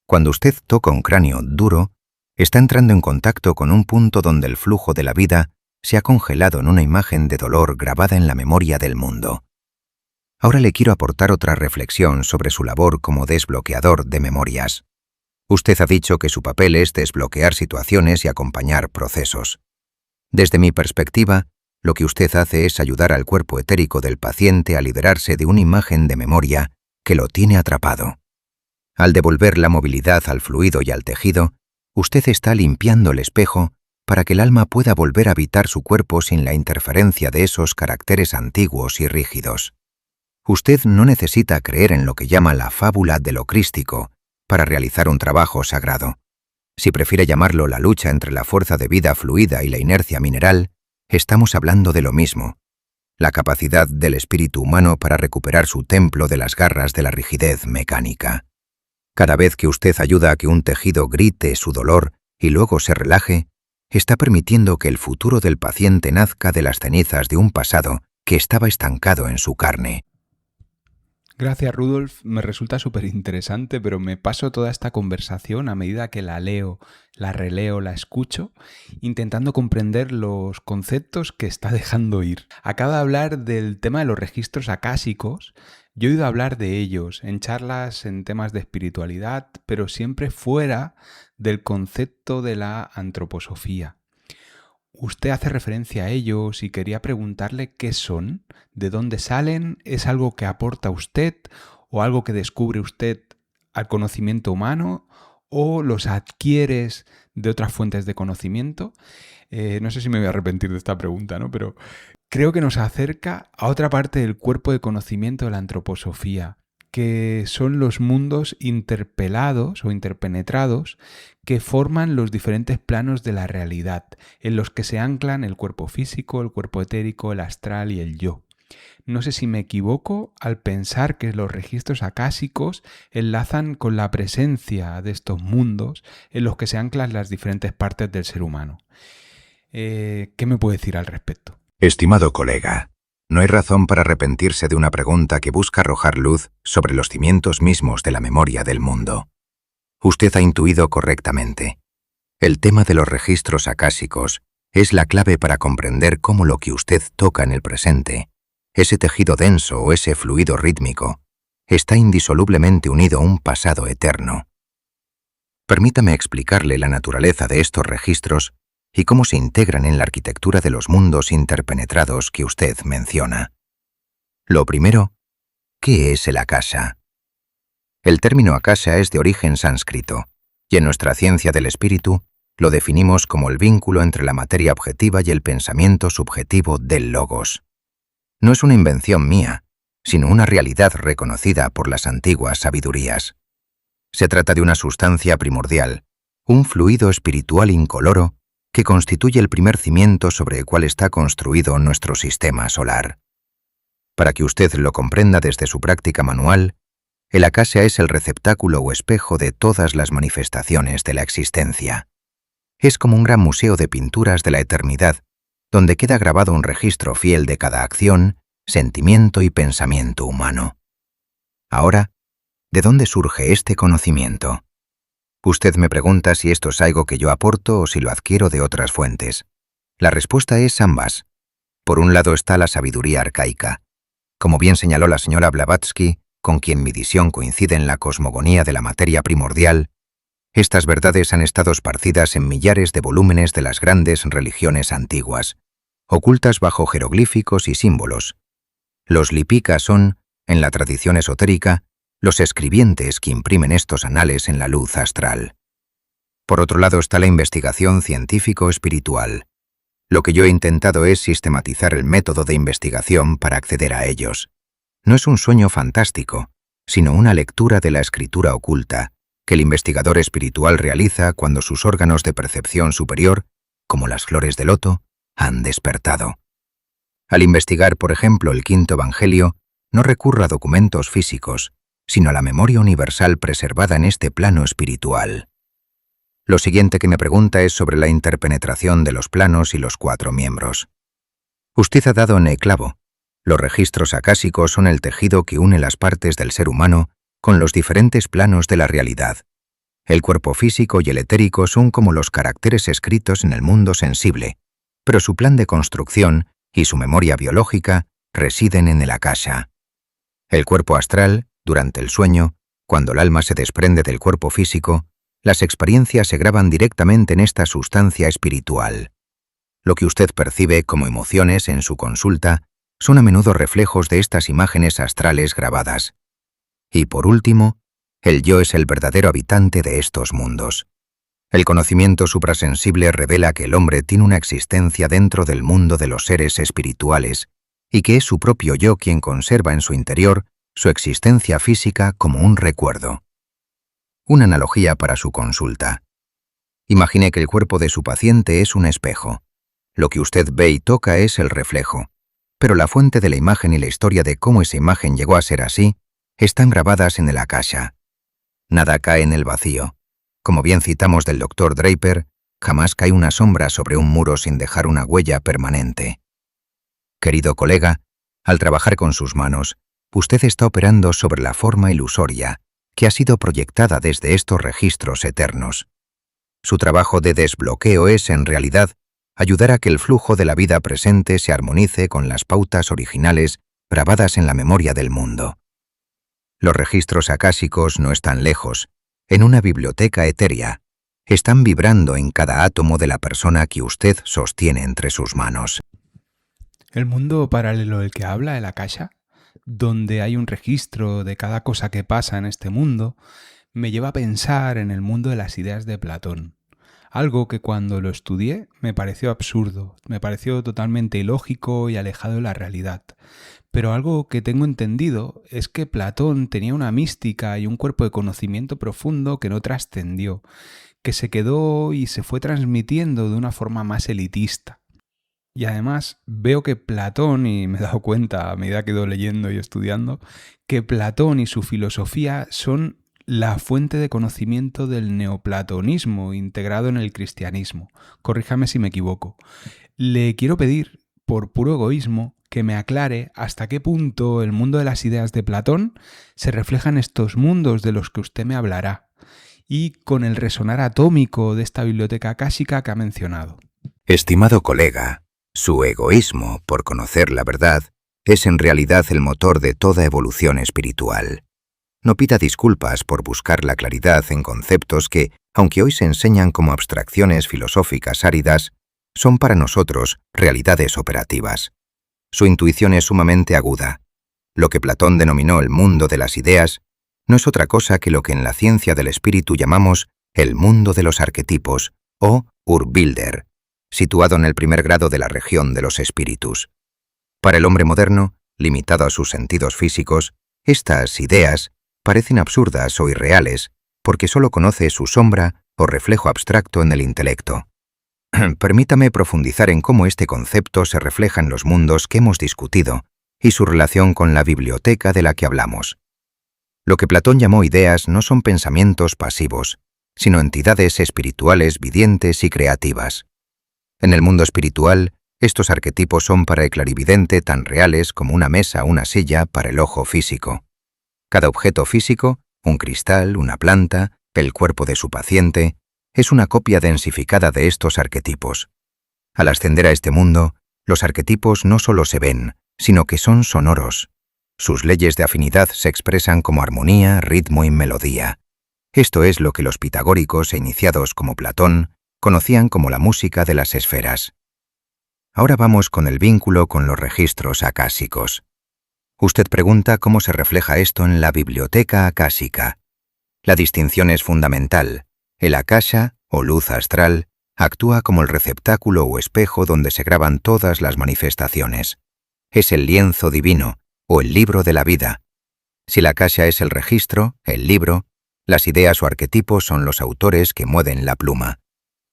Cuando usted toca un cráneo duro, está entrando en contacto con un punto donde el flujo de la vida se ha congelado en una imagen de dolor grabada en la memoria del mundo. Ahora le quiero aportar otra reflexión sobre su labor como desbloqueador de memorias. Usted ha dicho que su papel es desbloquear situaciones y acompañar procesos. Desde mi perspectiva, lo que usted hace es ayudar al cuerpo etérico del paciente a liberarse de una imagen de memoria que lo tiene atrapado. Al devolver la movilidad al fluido y al tejido, usted está limpiando el espejo para que el alma pueda volver a habitar su cuerpo sin la interferencia de esos caracteres antiguos y rígidos. Usted no necesita creer en lo que llama la fábula de lo crístico para realizar un trabajo sagrado. Si prefiere llamarlo la lucha entre la fuerza de vida fluida y la inercia mineral, estamos hablando de lo mismo. La capacidad del espíritu humano para recuperar su templo de las garras de la rigidez mecánica. Cada vez que usted ayuda a que un tejido grite su dolor y luego se relaje, está permitiendo que el futuro del paciente nazca de las cenizas de un pasado que estaba estancado en su carne. Gracias, Rudolf. Me resulta súper interesante, pero me paso toda esta conversación a medida que la leo, la releo, la escucho, intentando comprender los conceptos que está dejando ir. Acaba de hablar del tema de los registros acásicos. Yo he oído hablar de ellos en charlas en temas de espiritualidad, pero siempre fuera del concepto de la antroposofía. Usted hace referencia a ellos y quería preguntarle qué son, de dónde salen, ¿es algo que aporta usted o algo que descubre usted al conocimiento humano o los adquieres de otras fuentes de conocimiento? No sé si me voy a arrepentir de esta pregunta, ¿no? Pero creo que nos acerca a otra parte del cuerpo de conocimiento de la antroposofía, que son los mundos interpelados o interpenetrados que forman los diferentes planos de la realidad, en los que se anclan el cuerpo físico, el cuerpo etérico, el astral y el yo. No sé si me equivoco al pensar que los registros acásicos enlazan con la presencia de estos mundos en los que se anclan las diferentes partes del ser humano. ¿Qué me puede decir al respecto? Estimado colega, no hay razón para arrepentirse de una pregunta que busca arrojar luz sobre los cimientos mismos de la memoria del mundo. Usted ha intuido correctamente. El tema de los registros acásicos es la clave para comprender cómo lo que usted toca en el presente, ese tejido denso o ese fluido rítmico, está indisolublemente unido a un pasado eterno. Permítame explicarle la naturaleza de estos registros y cómo se integran en la arquitectura de los mundos interpenetrados que usted menciona. Lo primero, ¿qué es el akasha? El término akasha es de origen sánscrito, y en nuestra ciencia del espíritu lo definimos como el vínculo entre la materia objetiva y el pensamiento subjetivo del logos. No es una invención mía, sino una realidad reconocida por las antiguas sabidurías. Se trata de una sustancia primordial, un fluido espiritual incoloro que constituye el primer cimiento sobre el cual está construido nuestro sistema solar. Para que usted lo comprenda desde su práctica manual, el akasha es el receptáculo o espejo de todas las manifestaciones de la existencia. Es como un gran museo de pinturas de la eternidad, donde queda grabado un registro fiel de cada acción, sentimiento y pensamiento humano. Ahora, ¿de dónde surge este conocimiento? Usted me pregunta si esto es algo que yo aporto o si lo adquiero de otras fuentes. La respuesta es ambas. Por un lado está la sabiduría arcaica. Como bien señaló la señora Blavatsky, con quien mi visión coincide en la cosmogonía de la materia primordial, estas verdades han estado esparcidas en millares de volúmenes de las grandes religiones antiguas, ocultas bajo jeroglíficos y símbolos. Los lipikas son, en la tradición esotérica, los escribientes que imprimen estos anales en la luz astral. Por otro lado está la investigación científico-espiritual. Lo que yo he intentado es sistematizar el método de investigación para acceder a ellos. No es un sueño fantástico, sino una lectura de la escritura oculta que el investigador espiritual realiza cuando sus órganos de percepción superior, como las flores de loto, han despertado. Al investigar, por ejemplo, el quinto evangelio, no recurro a documentos físicos, sino a la memoria universal preservada en este plano espiritual. Lo siguiente que me pregunta es sobre la interpenetración de los planos y los 4 miembros. Usted ha dado en el clavo. Los registros acásicos son el tejido que une las partes del ser humano con los diferentes planos de la realidad. El cuerpo físico y el etérico son como los caracteres escritos en el mundo sensible, pero su plan de construcción y su memoria biológica residen en el akasha. El cuerpo astral, durante el sueño, cuando el alma se desprende del cuerpo físico, las experiencias se graban directamente en esta sustancia espiritual. Lo que usted percibe como emociones en su consulta son a menudo reflejos de estas imágenes astrales grabadas. Y por último, el yo es el verdadero habitante de estos mundos. El conocimiento suprasensible revela que el hombre tiene una existencia dentro del mundo de los seres espirituales y que es su propio yo quien conserva en su interior su existencia física como un recuerdo. Una analogía para su consulta. Imagine que el cuerpo de su paciente es un espejo. Lo que usted ve y toca es el reflejo, pero la fuente de la imagen y la historia de cómo esa imagen llegó a ser así están grabadas en el akasha. Nada cae en el vacío. Como bien citamos del Dr. Draper, jamás cae una sombra sobre un muro sin dejar una huella permanente. Querido colega, al trabajar con sus manos, usted está operando sobre la forma ilusoria que ha sido proyectada desde estos registros eternos. Su trabajo de desbloqueo es, en realidad, ayudar a que el flujo de la vida presente se armonice con las pautas originales grabadas en la memoria del mundo. Los registros acásicos no están lejos, en una biblioteca etérea. Están vibrando en cada átomo de la persona que usted sostiene entre sus manos. El mundo paralelo del que habla, el akasha, donde hay un registro de cada cosa que pasa en este mundo, me lleva a pensar en el mundo de las ideas de Platón. Algo que cuando lo estudié me pareció absurdo, me pareció totalmente ilógico y alejado de la realidad. Pero algo que tengo entendido es que Platón tenía una mística y un cuerpo de conocimiento profundo que no trascendió, que se quedó y se fue transmitiendo de una forma más elitista. Y además veo que Platón, y me he dado cuenta a medida que he ido leyendo y estudiando, que Platón y su filosofía son la fuente de conocimiento del neoplatonismo integrado en el cristianismo. Corríjame si me equivoco. Le quiero pedir, por puro egoísmo, que me aclare hasta qué punto el mundo de las ideas de Platón se refleja en estos mundos de los que usted me hablará, y con el resonar atómico de esta biblioteca akáshica que ha mencionado. Estimado colega, su egoísmo por conocer la verdad es en realidad el motor de toda evolución espiritual. No pida disculpas por buscar la claridad en conceptos que, aunque hoy se enseñan como abstracciones filosóficas áridas, son para nosotros realidades operativas. Su intuición es sumamente aguda. Lo que Platón denominó el mundo de las ideas no es otra cosa que lo que en la ciencia del espíritu llamamos el mundo de los arquetipos, o Urbilder, situado en el primer grado de la región de los espíritus. Para el hombre moderno, limitado a sus sentidos físicos, estas ideas parecen absurdas o irreales porque solo conoce su sombra o reflejo abstracto en el intelecto. Permítame profundizar en cómo este concepto se refleja en los mundos que hemos discutido y su relación con la biblioteca de la que hablamos. Lo que Platón llamó ideas no son pensamientos pasivos, sino entidades espirituales vivientes y creativas. En el mundo espiritual, estos arquetipos son para el clarividente tan reales como una mesa o una silla para el ojo físico. Cada objeto físico, un cristal, una planta, el cuerpo de su paciente, es una copia densificada de estos arquetipos. Al ascender a este mundo, los arquetipos no solo se ven, sino que son sonoros. Sus leyes de afinidad se expresan como armonía, ritmo y melodía. Esto es lo que los pitagóricos e iniciados como Platón conocían como la música de las esferas. Ahora vamos con el vínculo con los registros acásicos. Usted pregunta cómo se refleja esto en la biblioteca acásica. La distinción es fundamental. El akasha, o luz astral, actúa como el receptáculo o espejo donde se graban todas las manifestaciones. Es el lienzo divino, o el libro de la vida. Si la akasha es el registro, el libro, las ideas o arquetipos son los autores que mueven la pluma.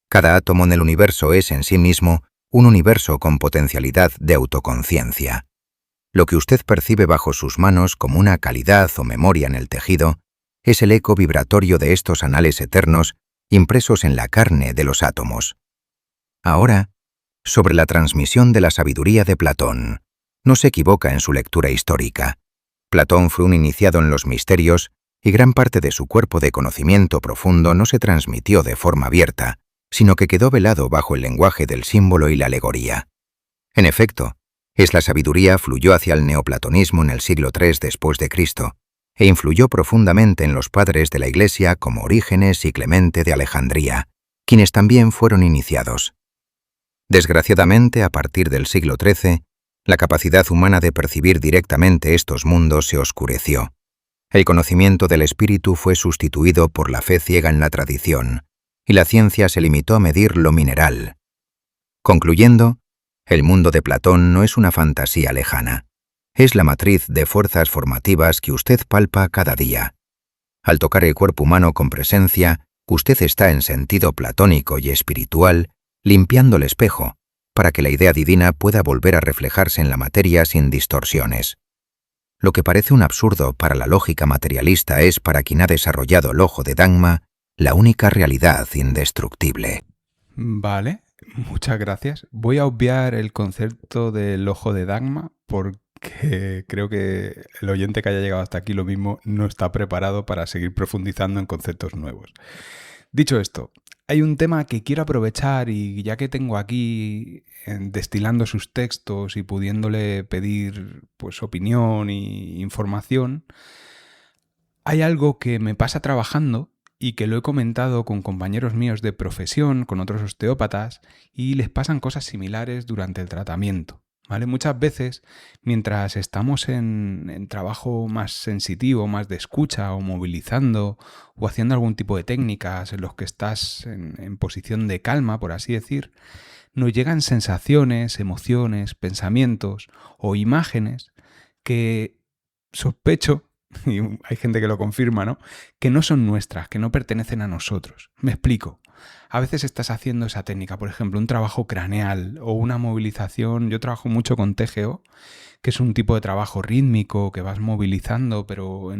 Cada átomo en el universo es en sí mismo un universo con potencialidad de autoconciencia. Lo que usted percibe bajo sus manos como una calidad o memoria en el tejido es el eco vibratorio de estos anales eternos impresos en la carne de los átomos. Ahora, sobre la transmisión de la sabiduría de Platón, no se equivoca en su lectura histórica. Platón fue un iniciado en los misterios y gran parte de su cuerpo de conocimiento profundo no se transmitió de forma abierta, sino que quedó velado bajo el lenguaje del símbolo y la alegoría. En efecto, esta sabiduría fluyó hacia el neoplatonismo en el siglo III después de Cristo e influyó profundamente en los padres de la Iglesia como Orígenes y Clemente de Alejandría, quienes también fueron iniciados. Desgraciadamente, a partir del siglo XIII, la capacidad humana de percibir directamente estos mundos se oscureció. El conocimiento del espíritu fue sustituido por la fe ciega en la tradición, y la ciencia se limitó a medir lo mineral. Concluyendo, el mundo de Platón no es una fantasía lejana. Es la matriz de fuerzas formativas que usted palpa cada día. Al tocar el cuerpo humano con presencia, usted está en sentido platónico y espiritual, limpiando el espejo, para que la idea divina pueda volver a reflejarse en la materia sin distorsiones. Lo que parece un absurdo para la lógica materialista es, para quien ha desarrollado el ojo de Dagma, la única realidad indestructible. Vale, muchas gracias. Voy a obviar el concepto del ojo de Dagma porque creo que el oyente que haya llegado hasta aquí lo mismo no está preparado para seguir profundizando en conceptos nuevos. Dicho esto, hay un tema que quiero aprovechar y ya que tengo aquí destilando sus textos y pudiéndole pedir pues opinión y información, hay algo que me pasa trabajando y que lo he comentado con compañeros míos de profesión, con otros osteópatas, y les pasan cosas similares durante el tratamiento, ¿vale? Muchas veces, mientras estamos en trabajo más sensitivo, más de escucha, o movilizando, o haciendo algún tipo de técnicas en los que estás en posición de calma, por así decir, nos llegan sensaciones, emociones, pensamientos o imágenes que sospecho, y hay gente que lo confirma, ¿no?, que no son nuestras, que no pertenecen a nosotros. Me explico. A veces estás haciendo esa técnica, por ejemplo, un trabajo craneal o una movilización. Yo trabajo mucho con TGO, que es un tipo de trabajo rítmico que vas movilizando, pero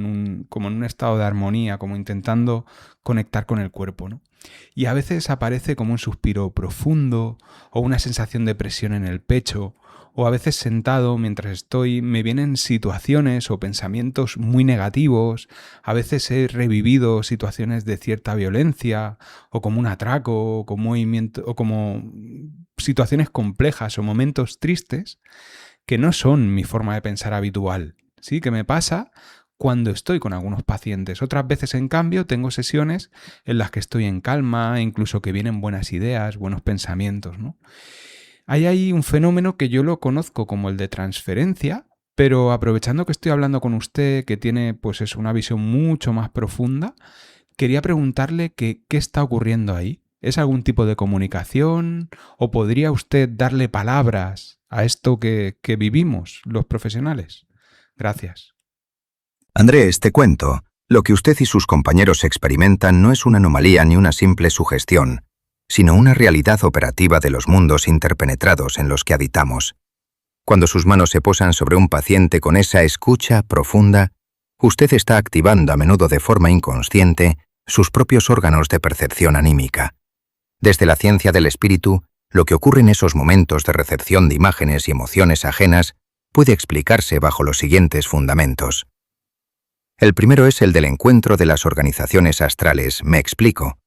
como en un estado de armonía, como intentando conectar con el cuerpo, ¿no? Y a veces aparece como un suspiro profundo o una sensación de presión en el pecho, o a veces sentado mientras estoy me vienen situaciones o pensamientos muy negativos. A veces he revivido situaciones de cierta violencia o como un atraco o como movimiento o como situaciones complejas o momentos tristes que no son mi forma de pensar habitual. Sí, que me pasa cuando estoy con algunos pacientes. Otras veces, en cambio, tengo sesiones en las que estoy en calma, incluso que vienen buenas ideas, buenos pensamientos, ¿no? Hay ahí un fenómeno que yo lo conozco como el de transferencia, pero aprovechando que estoy hablando con usted, que tiene pues una visión mucho más profunda, quería preguntarle qué está ocurriendo ahí. ¿Es algún tipo de comunicación? ¿O podría usted darle palabras a esto que vivimos los profesionales? Gracias. Andrés, te cuento. Lo que usted y sus compañeros experimentan no es una anomalía ni una simple sugestión, sino una realidad operativa de los mundos interpenetrados en los que habitamos. Cuando sus manos se posan sobre un paciente con esa escucha profunda, usted está activando a menudo de forma inconsciente sus propios órganos de percepción anímica. Desde la ciencia del espíritu, lo que ocurre en esos momentos de recepción de imágenes y emociones ajenas puede explicarse bajo los siguientes fundamentos. El primero es el del encuentro de las organizaciones astrales. Me explico.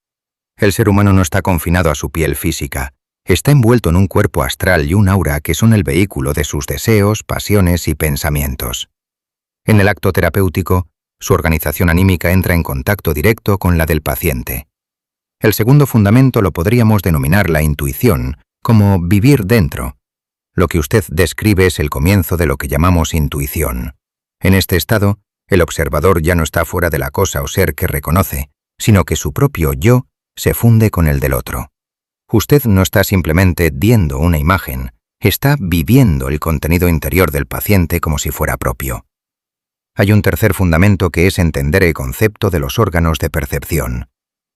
El ser humano no está confinado a su piel física, está envuelto en un cuerpo astral y un aura que son el vehículo de sus deseos, pasiones y pensamientos. En el acto terapéutico, su organización anímica entra en contacto directo con la del paciente. El segundo fundamento lo podríamos denominar la intuición, como vivir dentro. Lo que usted describe es el comienzo de lo que llamamos intuición. En este estado, el observador ya no está fuera de la cosa o ser que reconoce, sino que su propio yo se funde con el del otro. Usted no está simplemente viendo una imagen, está viviendo el contenido interior del paciente como si fuera propio. Hay un tercer fundamento que es entender el concepto de los órganos de percepción.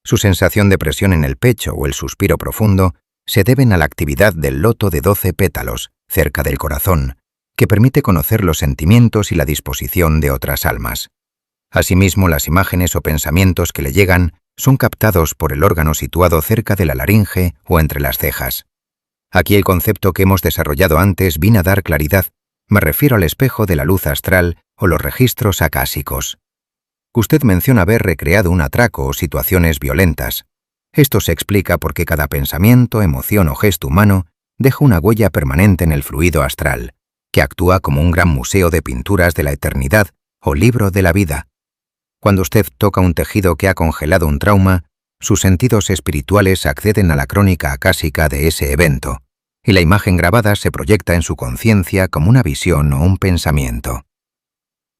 Su sensación de presión en el pecho o el suspiro profundo se deben a la actividad del loto de 12 pétalos, cerca del corazón, que permite conocer los sentimientos y la disposición de otras almas. Asimismo, las imágenes o pensamientos que le llegan son captados por el órgano situado cerca de la laringe o entre las cejas. Aquí el concepto que hemos desarrollado antes viene a dar claridad. Me refiero al espejo de la luz astral o los registros acásicos. Usted menciona haber recreado un atraco o situaciones violentas. Esto se explica porque cada pensamiento, emoción o gesto humano deja una huella permanente en el fluido astral, que actúa como un gran museo de pinturas de la eternidad o libro de la vida. Cuando usted toca un tejido que ha congelado un trauma, sus sentidos espirituales acceden a la crónica acásica de ese evento, y la imagen grabada se proyecta en su conciencia como una visión o un pensamiento.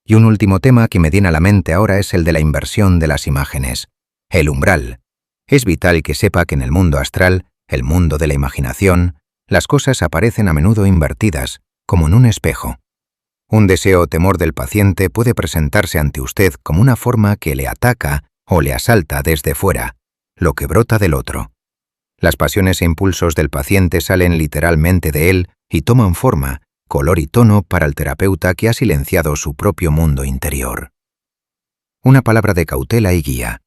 Y un último tema que me viene a la mente ahora es el de la inversión de las imágenes. El umbral. Es vital que sepa que en el mundo astral, el mundo de la imaginación, las cosas aparecen a menudo invertidas, como en un espejo. Un deseo o temor del paciente puede presentarse ante usted como una forma que le ataca o le asalta desde fuera, lo que brota del otro. Las pasiones e impulsos del paciente salen literalmente de él y toman forma, color y tono para el terapeuta que ha silenciado su propio mundo interior. Una palabra de cautela y guía.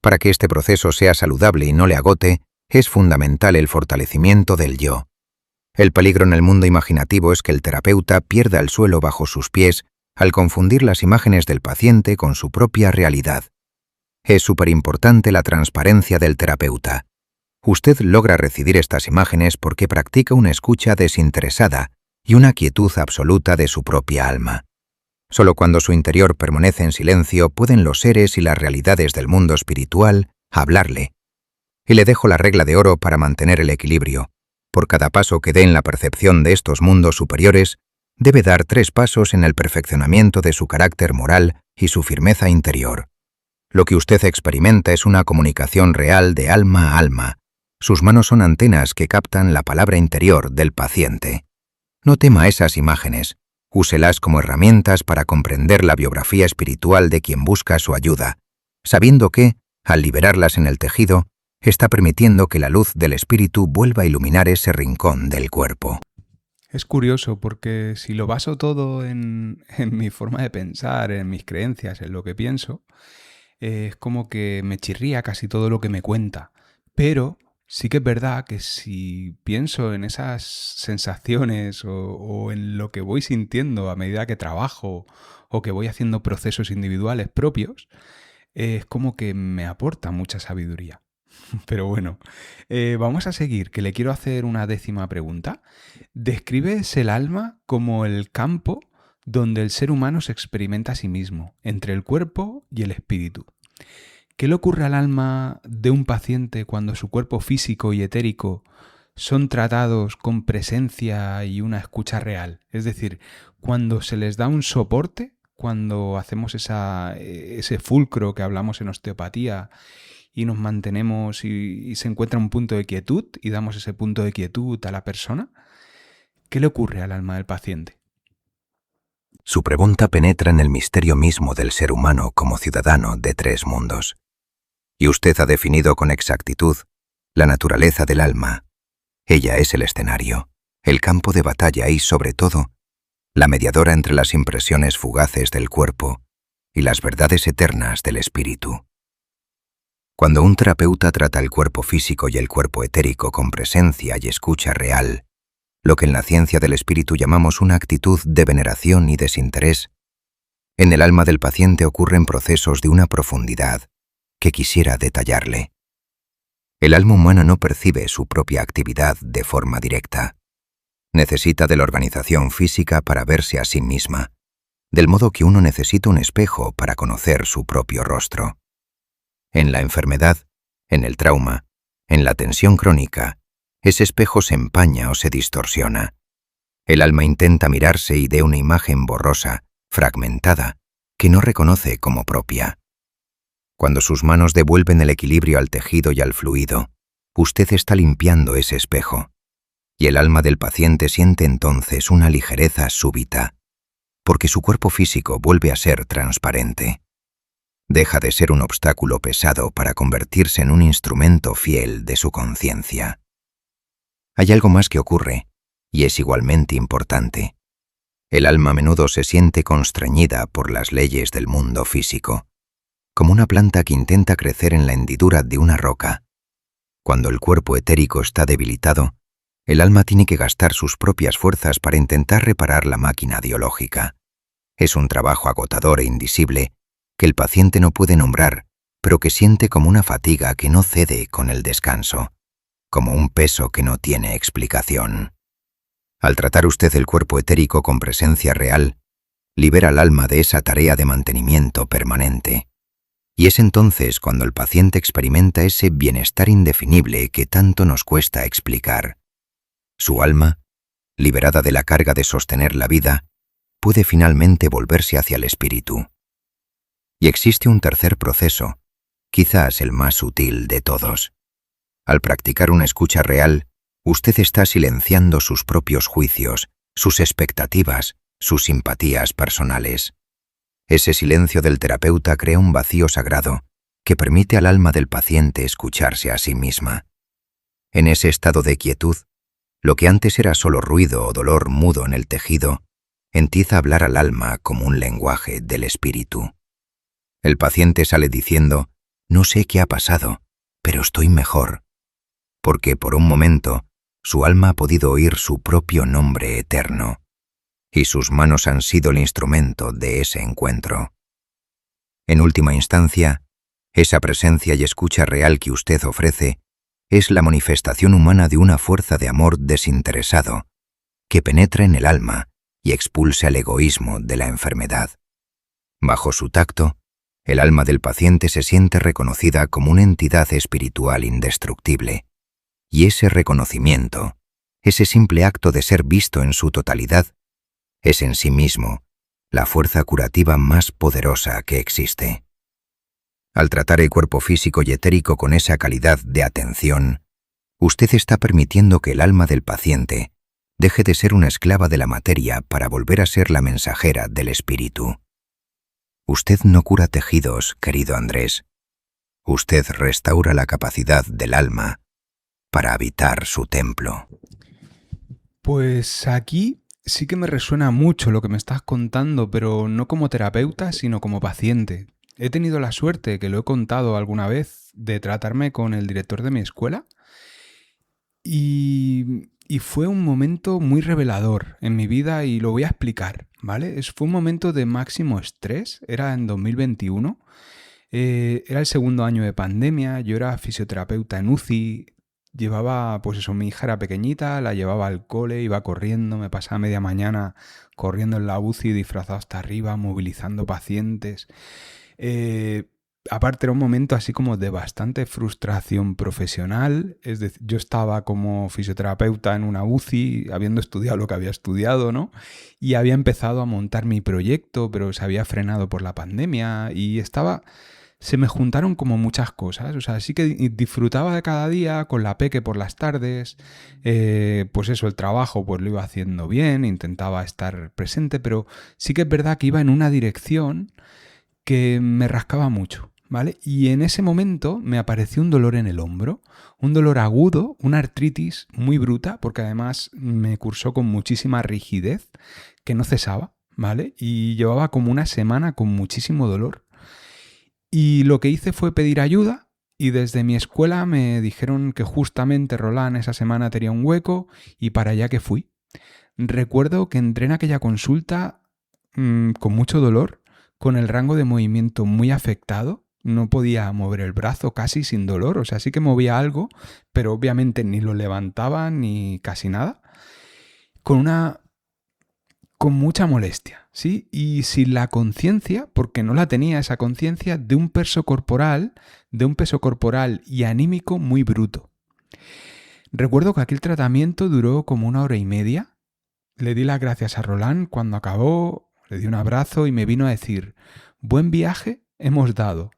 Para que este proceso sea saludable y no le agote, es fundamental el fortalecimiento del yo. El peligro en el mundo imaginativo es que el terapeuta pierda el suelo bajo sus pies al confundir las imágenes del paciente con su propia realidad. Es súper importante la transparencia del terapeuta. Usted logra recibir estas imágenes porque practica una escucha desinteresada y una quietud absoluta de su propia alma. Solo cuando su interior permanece en silencio pueden los seres y las realidades del mundo espiritual hablarle. Y le dejo la regla de oro para mantener el equilibrio. Por cada paso que dé en la percepción de estos mundos superiores, debe dar 3 pasos en el perfeccionamiento de su carácter moral y su firmeza interior. Lo que usted experimenta es una comunicación real de alma a alma. Sus manos son antenas que captan la palabra interior del paciente. No tema esas imágenes. Úselas como herramientas para comprender la biografía espiritual de quien busca su ayuda, sabiendo que, al liberarlas en el tejido, está permitiendo que la luz del espíritu vuelva a iluminar ese rincón del cuerpo. Es curioso porque si lo baso todo en mi forma de pensar, en mis creencias, en lo que pienso, es como que me chirría casi todo lo que me cuenta. Pero sí que es verdad que si pienso en esas sensaciones o en lo que voy sintiendo a medida que trabajo o que voy haciendo procesos individuales propios, es como que me aporta mucha sabiduría. Pero bueno, vamos a seguir, que le quiero hacer una 10ª pregunta. Describes el alma como el campo donde el ser humano se experimenta a sí mismo, entre el cuerpo y el espíritu. ¿Qué le ocurre al alma de un paciente cuando su cuerpo físico y etérico son tratados con presencia y una escucha real? Es decir, cuando se les da un soporte, cuando hacemos ese fulcro que hablamos en osteopatía y nos mantenemos y se encuentra un punto de quietud y damos ese punto de quietud a la persona, ¿qué le ocurre al alma del paciente? Su pregunta penetra en el misterio mismo del ser humano como ciudadano de 3 mundos. Y usted ha definido con exactitud la naturaleza del alma. Ella es el escenario, el campo de batalla y, sobre todo, la mediadora entre las impresiones fugaces del cuerpo y las verdades eternas del espíritu. Cuando un terapeuta trata el cuerpo físico y el cuerpo etérico con presencia y escucha real, lo que en la ciencia del espíritu llamamos una actitud de veneración y desinterés, en el alma del paciente ocurren procesos de una profundidad que quisiera detallarle. El alma humana no percibe su propia actividad de forma directa. Necesita de la organización física para verse a sí misma, del modo que uno necesita un espejo para conocer su propio rostro. En la enfermedad, en el trauma, en la tensión crónica, ese espejo se empaña o se distorsiona. El alma intenta mirarse y de una imagen borrosa, fragmentada, que no reconoce como propia. Cuando sus manos devuelven el equilibrio al tejido y al fluido, usted está limpiando ese espejo, y el alma del paciente siente entonces una ligereza súbita, porque su cuerpo físico vuelve a ser transparente. Deja de ser un obstáculo pesado para convertirse en un instrumento fiel de su conciencia. Hay algo más que ocurre, y es igualmente importante. El alma a menudo se siente constreñida por las leyes del mundo físico, como una planta que intenta crecer en la hendidura de una roca. Cuando el cuerpo etérico está debilitado, el alma tiene que gastar sus propias fuerzas para intentar reparar la máquina biológica. Es un trabajo agotador e invisible que el paciente no puede nombrar, pero que siente como una fatiga que no cede con el descanso, como un peso que no tiene explicación. Al tratar usted el cuerpo etérico con presencia real, libera al alma de esa tarea de mantenimiento permanente. Y es entonces cuando el paciente experimenta ese bienestar indefinible que tanto nos cuesta explicar. Su alma, liberada de la carga de sostener la vida, puede finalmente volverse hacia el espíritu. Y existe un tercer proceso, quizás el más sutil de todos. Al practicar una escucha real, usted está silenciando sus propios juicios, sus expectativas, sus simpatías personales. Ese silencio del terapeuta crea un vacío sagrado que permite al alma del paciente escucharse a sí misma. En ese estado de quietud, lo que antes era solo ruido o dolor mudo en el tejido, empieza a hablar al alma como un lenguaje del espíritu. El paciente sale diciendo: no sé qué ha pasado, pero estoy mejor, porque por un momento su alma ha podido oír su propio nombre eterno, y sus manos han sido el instrumento de ese encuentro. En última instancia, esa presencia y escucha real que usted ofrece es la manifestación humana de una fuerza de amor desinteresado que penetra en el alma y expulsa el egoísmo de la enfermedad. Bajo su tacto, el alma del paciente se siente reconocida como una entidad espiritual indestructible, y ese reconocimiento, ese simple acto de ser visto en su totalidad, es en sí mismo la fuerza curativa más poderosa que existe. Al tratar el cuerpo físico y etérico con esa calidad de atención, usted está permitiendo que el alma del paciente deje de ser una esclava de la materia para volver a ser la mensajera del espíritu. Usted no cura tejidos, querido Andrés. Usted restaura la capacidad del alma para habitar su templo. Pues aquí sí que me resuena mucho lo que me estás contando, pero no como terapeuta, sino como paciente. He tenido la suerte, que lo he contado alguna vez, de tratarme con el director de mi escuela y fue un momento muy revelador en mi vida y lo voy a explicar, ¿vale? Fue un momento de máximo estrés, era en 2021, era el segundo año de pandemia, yo era fisioterapeuta en UCI, llevaba, pues eso, mi hija era pequeñita, la llevaba al cole, iba corriendo, me pasaba media mañana corriendo en la UCI disfrazado hasta arriba, movilizando pacientes. Aparte era un momento así como de bastante frustración profesional, es decir, yo estaba como fisioterapeuta en una UCI, habiendo estudiado lo que había estudiado, ¿no? Y había empezado a montar mi proyecto, pero se había frenado por la pandemia y se me juntaron como muchas cosas, o sea, sí que disfrutaba de cada día con la peque por las tardes, pues eso, el trabajo pues lo iba haciendo bien, intentaba estar presente, pero sí que es verdad que iba en una dirección que me rascaba mucho, ¿vale? Y en ese momento me apareció un dolor en el hombro, un dolor agudo, una artritis muy bruta, porque además me cursó con muchísima rigidez que no cesaba, ¿vale? Y llevaba como una semana con muchísimo dolor. Y lo que hice fue pedir ayuda y desde mi escuela me dijeron que justamente Roland esa semana tenía un hueco y para allá que fui. Recuerdo que entré en aquella consulta con mucho dolor, con el rango de movimiento muy afectado, no podía mover el brazo casi sin dolor, o sea, sí que movía algo, pero obviamente ni lo levantaba ni casi nada, con mucha molestia, ¿sí? Y sin la conciencia, porque no la tenía esa conciencia, de un peso corporal y anímico muy bruto. Recuerdo que aquel tratamiento duró como 1 hora y media. Le di las gracias a Roland cuando acabó, le di un abrazo y me vino a decir: buen viaje hemos dado.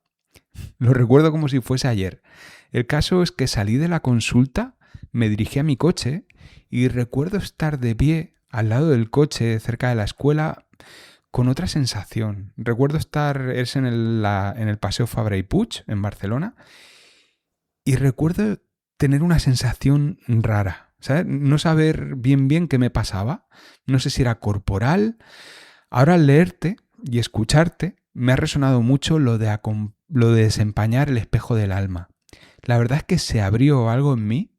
Lo recuerdo como si fuese ayer. El caso es que salí de la consulta, me dirigí a mi coche y recuerdo estar de pie al lado del coche cerca de la escuela con otra sensación. Recuerdo estar en el Paseo Fabra y Puig en Barcelona y recuerdo tener una sensación rara, ¿sabes? No saber bien qué me pasaba. No sé si era corporal. Ahora al leerte y escucharte me ha resonado mucho lo de desempañar el espejo del alma. La verdad es que se abrió algo en mí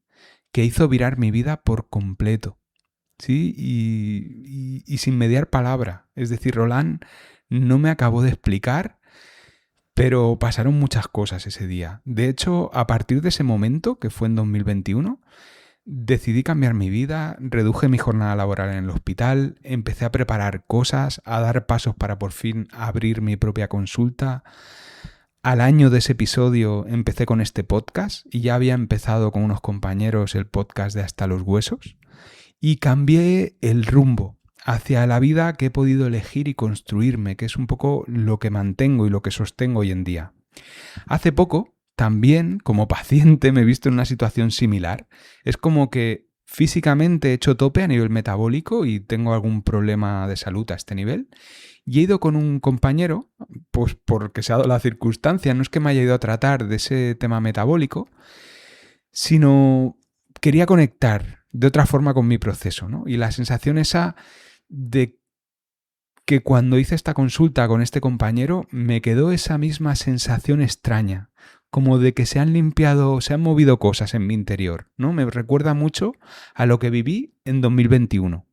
que hizo virar mi vida por completo, ¿sí? Y sin mediar palabra. Es decir, Roland no me acabó de explicar, pero pasaron muchas cosas ese día. De hecho, a partir de ese momento, que fue en 2021, decidí cambiar mi vida, reduje mi jornada laboral en el hospital, empecé a preparar cosas, a dar pasos para por fin abrir mi propia consulta. Al año de ese episodio empecé con este podcast y ya había empezado con unos compañeros el podcast de Hasta los Huesos y cambié el rumbo hacia la vida que he podido elegir y construirme, que es un poco lo que mantengo y lo que sostengo hoy en día. Hace poco, también, como paciente, me he visto en una situación similar. Es como que físicamente he hecho tope a nivel metabólico y tengo algún problema de salud a este nivel. Y he ido con un compañero, pues porque se ha dado la circunstancia, no es que me haya ido a tratar de ese tema metabólico, sino quería conectar de otra forma con mi proceso, ¿no? Y la sensación esa de que cuando hice esta consulta con este compañero me quedó esa misma sensación extraña, como de que se han limpiado, se han movido cosas en mi interior, ¿no? Me recuerda mucho a lo que viví en 2021.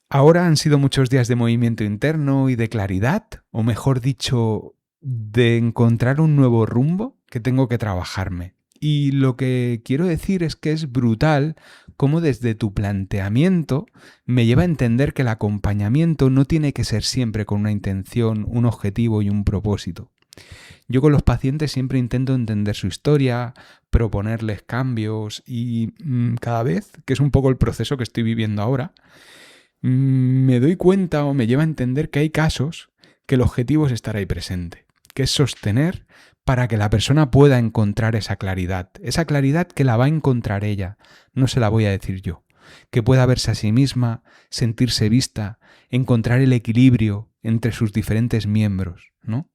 Ahora han sido muchos días de movimiento interno y de claridad, o mejor dicho, de encontrar un nuevo rumbo que tengo que trabajarme. Y lo que quiero decir es que es brutal cómo desde tu planteamiento me lleva a entender que el acompañamiento no tiene que ser siempre con una intención, un objetivo y un propósito. Yo con los pacientes siempre intento entender su historia, proponerles cambios y cada vez, que es un poco el proceso que estoy viviendo ahora, me doy cuenta o me lleva a entender que hay casos que el objetivo es estar ahí presente, que es sostener para que la persona pueda encontrar esa claridad que la va a encontrar ella, no se la voy a decir yo, que pueda verse a sí misma, sentirse vista, encontrar el equilibrio entre sus diferentes miembros, ¿no?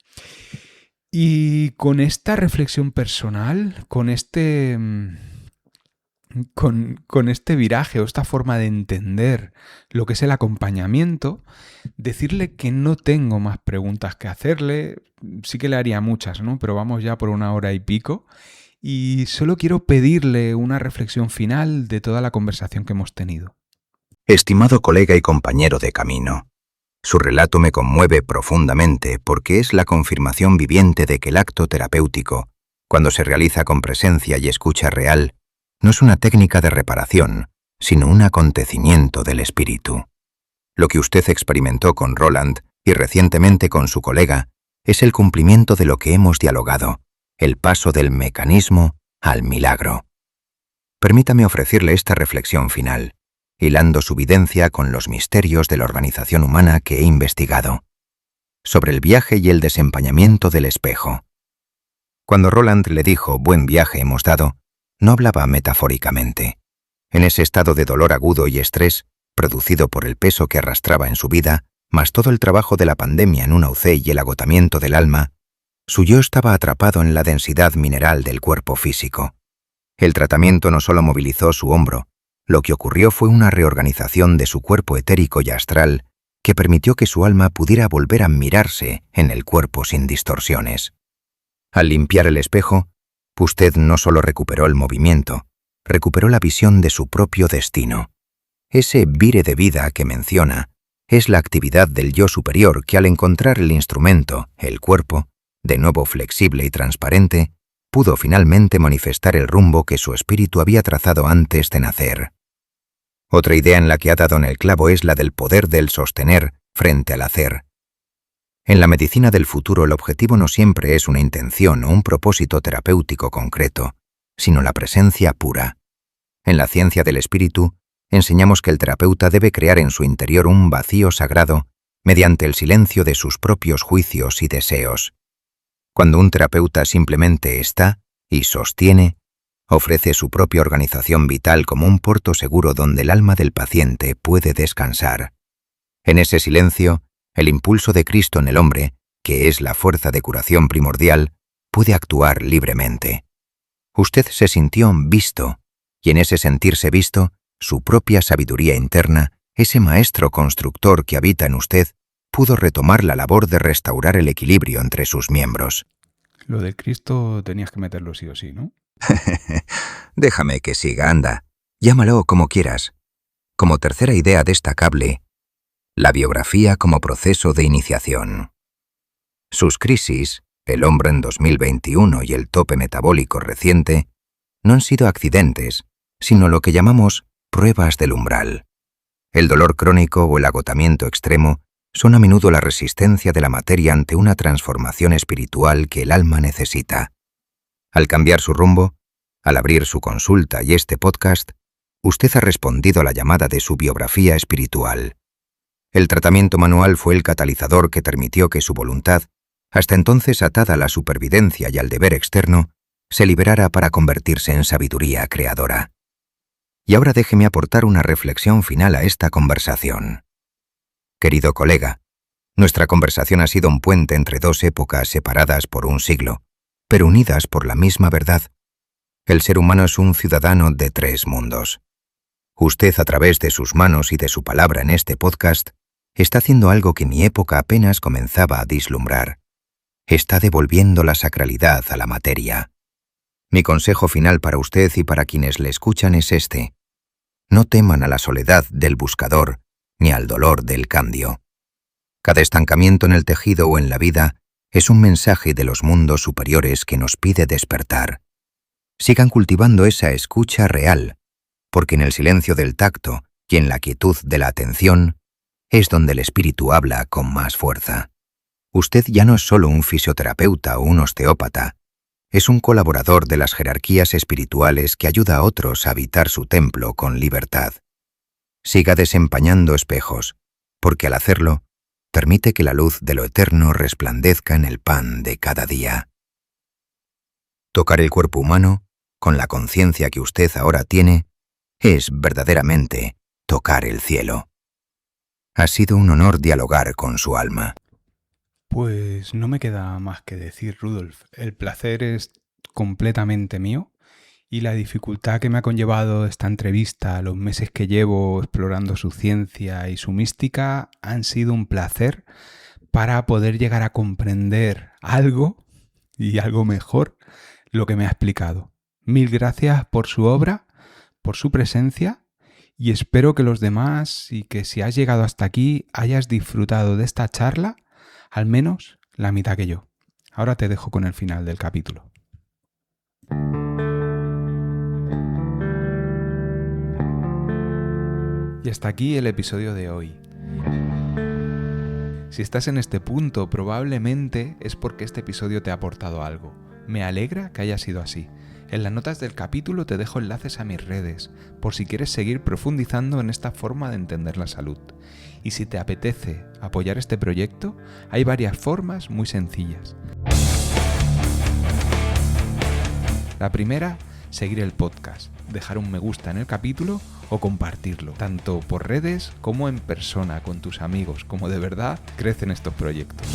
Y con esta reflexión personal, con este viraje o esta forma de entender lo que es el acompañamiento, decirle que no tengo más preguntas que hacerle. Sí que le haría muchas, ¿no? Pero vamos ya por 1 hora y pico. Y solo quiero pedirle una reflexión final de toda la conversación que hemos tenido. Estimado colega y compañero de camino, su relato me conmueve profundamente porque es la confirmación viviente de que el acto terapéutico, cuando se realiza con presencia y escucha real, no es una técnica de reparación, sino un acontecimiento del espíritu. Lo que usted experimentó con Roland y recientemente con su colega es el cumplimiento de lo que hemos dialogado, el paso del mecanismo al milagro. Permítame ofrecerle esta reflexión final, hilando su videncia con los misterios de la organización humana que he investigado, sobre el viaje y el desempañamiento del espejo. Cuando Roland le dijo «buen viaje hemos dado», no hablaba metafóricamente. En ese estado de dolor agudo y estrés, producido por el peso que arrastraba en su vida, más todo el trabajo de la pandemia en una UC y el agotamiento del alma, su yo estaba atrapado en la densidad mineral del cuerpo físico. El tratamiento no solo movilizó su hombro, lo que ocurrió fue una reorganización de su cuerpo etérico y astral que permitió que su alma pudiera volver a mirarse en el cuerpo sin distorsiones. Al limpiar el espejo, usted no solo recuperó el movimiento, recuperó la visión de su propio destino. Ese vire de vida que menciona es la actividad del yo superior que al encontrar el instrumento, el cuerpo, de nuevo flexible y transparente, pudo finalmente manifestar el rumbo que su espíritu había trazado antes de nacer. Otra idea en la que ha dado en el clavo es la del poder del sostener frente al hacer. En la medicina del futuro el objetivo no siempre es una intención o un propósito terapéutico concreto, sino la presencia pura. En la ciencia del espíritu, enseñamos que el terapeuta debe crear en su interior un vacío sagrado mediante el silencio de sus propios juicios y deseos. Cuando un terapeuta simplemente está y sostiene, ofrece su propia organización vital como un puerto seguro donde el alma del paciente puede descansar. En ese silencio, el impulso de Cristo en el hombre, que es la fuerza de curación primordial, puede actuar libremente. Usted se sintió visto, y en ese sentirse visto, su propia sabiduría interna, ese maestro constructor que habita en usted, pudo retomar la labor de restaurar el equilibrio entre sus miembros. Lo de Cristo tenías que meterlo sí o sí, ¿no? Déjame que siga, anda. Llámalo como quieras. Como tercera idea destacable, la biografía como proceso de iniciación. Sus crisis, el hombre en 2021 y el tope metabólico reciente, no han sido accidentes, sino lo que llamamos pruebas del umbral. El dolor crónico o el agotamiento extremo son a menudo la resistencia de la materia ante una transformación espiritual que el alma necesita. Al cambiar su rumbo, al abrir su consulta y este podcast, usted ha respondido a la llamada de su biografía espiritual. El tratamiento manual fue el catalizador que permitió que su voluntad, hasta entonces atada a la supervivencia y al deber externo, se liberara para convertirse en sabiduría creadora. Y ahora déjeme aportar una reflexión final a esta conversación. Querido colega, nuestra conversación ha sido un puente entre dos épocas separadas por un siglo, pero unidas por la misma verdad. El ser humano es un ciudadano de 3 mundos. Usted, a través de sus manos y de su palabra en este podcast, está haciendo algo que mi época apenas comenzaba a vislumbrar. Está devolviendo la sacralidad a la materia. Mi consejo final para usted y para quienes le escuchan es este: no teman a la soledad del buscador ni al dolor del cambio. Cada estancamiento en el tejido o en la vida es un mensaje de los mundos superiores que nos pide despertar. Sigan cultivando esa escucha real, porque en el silencio del tacto y en la quietud de la atención es donde el espíritu habla con más fuerza. Usted ya no es solo un fisioterapeuta o un osteópata, es un colaborador de las jerarquías espirituales que ayuda a otros a habitar su templo con libertad. Siga desempañando espejos, porque al hacerlo, permite que la luz de lo eterno resplandezca en el pan de cada día. Tocar el cuerpo humano, con la conciencia que usted ahora tiene, es verdaderamente tocar el cielo. Ha sido un honor dialogar con su alma. Pues no me queda más que decir, Rudolf. El placer es completamente mío y la dificultad que me ha conllevado esta entrevista, los meses que llevo explorando su ciencia y su mística, han sido un placer para poder llegar a comprender algo y algo mejor lo que me ha explicado. Mil gracias por su obra, por su presencia, y espero que los demás y que si has llegado hasta aquí hayas disfrutado de esta charla al menos la mitad que yo. Ahora te dejo con el final del capítulo. Y hasta aquí el episodio de hoy. Si estás en este punto, probablemente es porque este episodio te ha aportado algo. Me alegra que haya sido así. En las notas del capítulo te dejo enlaces a mis redes, por si quieres seguir profundizando en esta forma de entender la salud. Y si te apetece apoyar este proyecto, hay varias formas muy sencillas. La primera, seguir el podcast, dejar un me gusta en el capítulo o compartirlo, tanto por redes como en persona con tus amigos, como de verdad crecen estos proyectos.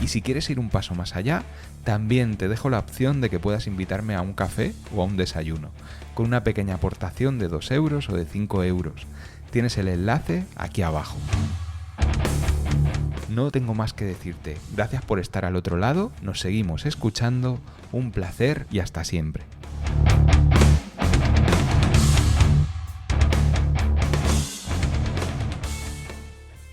Y si quieres ir un paso más allá, también te dejo la opción de que puedas invitarme a un café o a un desayuno, con una pequeña aportación de 2 euros o de 5 euros. Tienes el enlace aquí abajo. No tengo más que decirte. Gracias por estar al otro lado, nos seguimos escuchando, un placer y hasta siempre.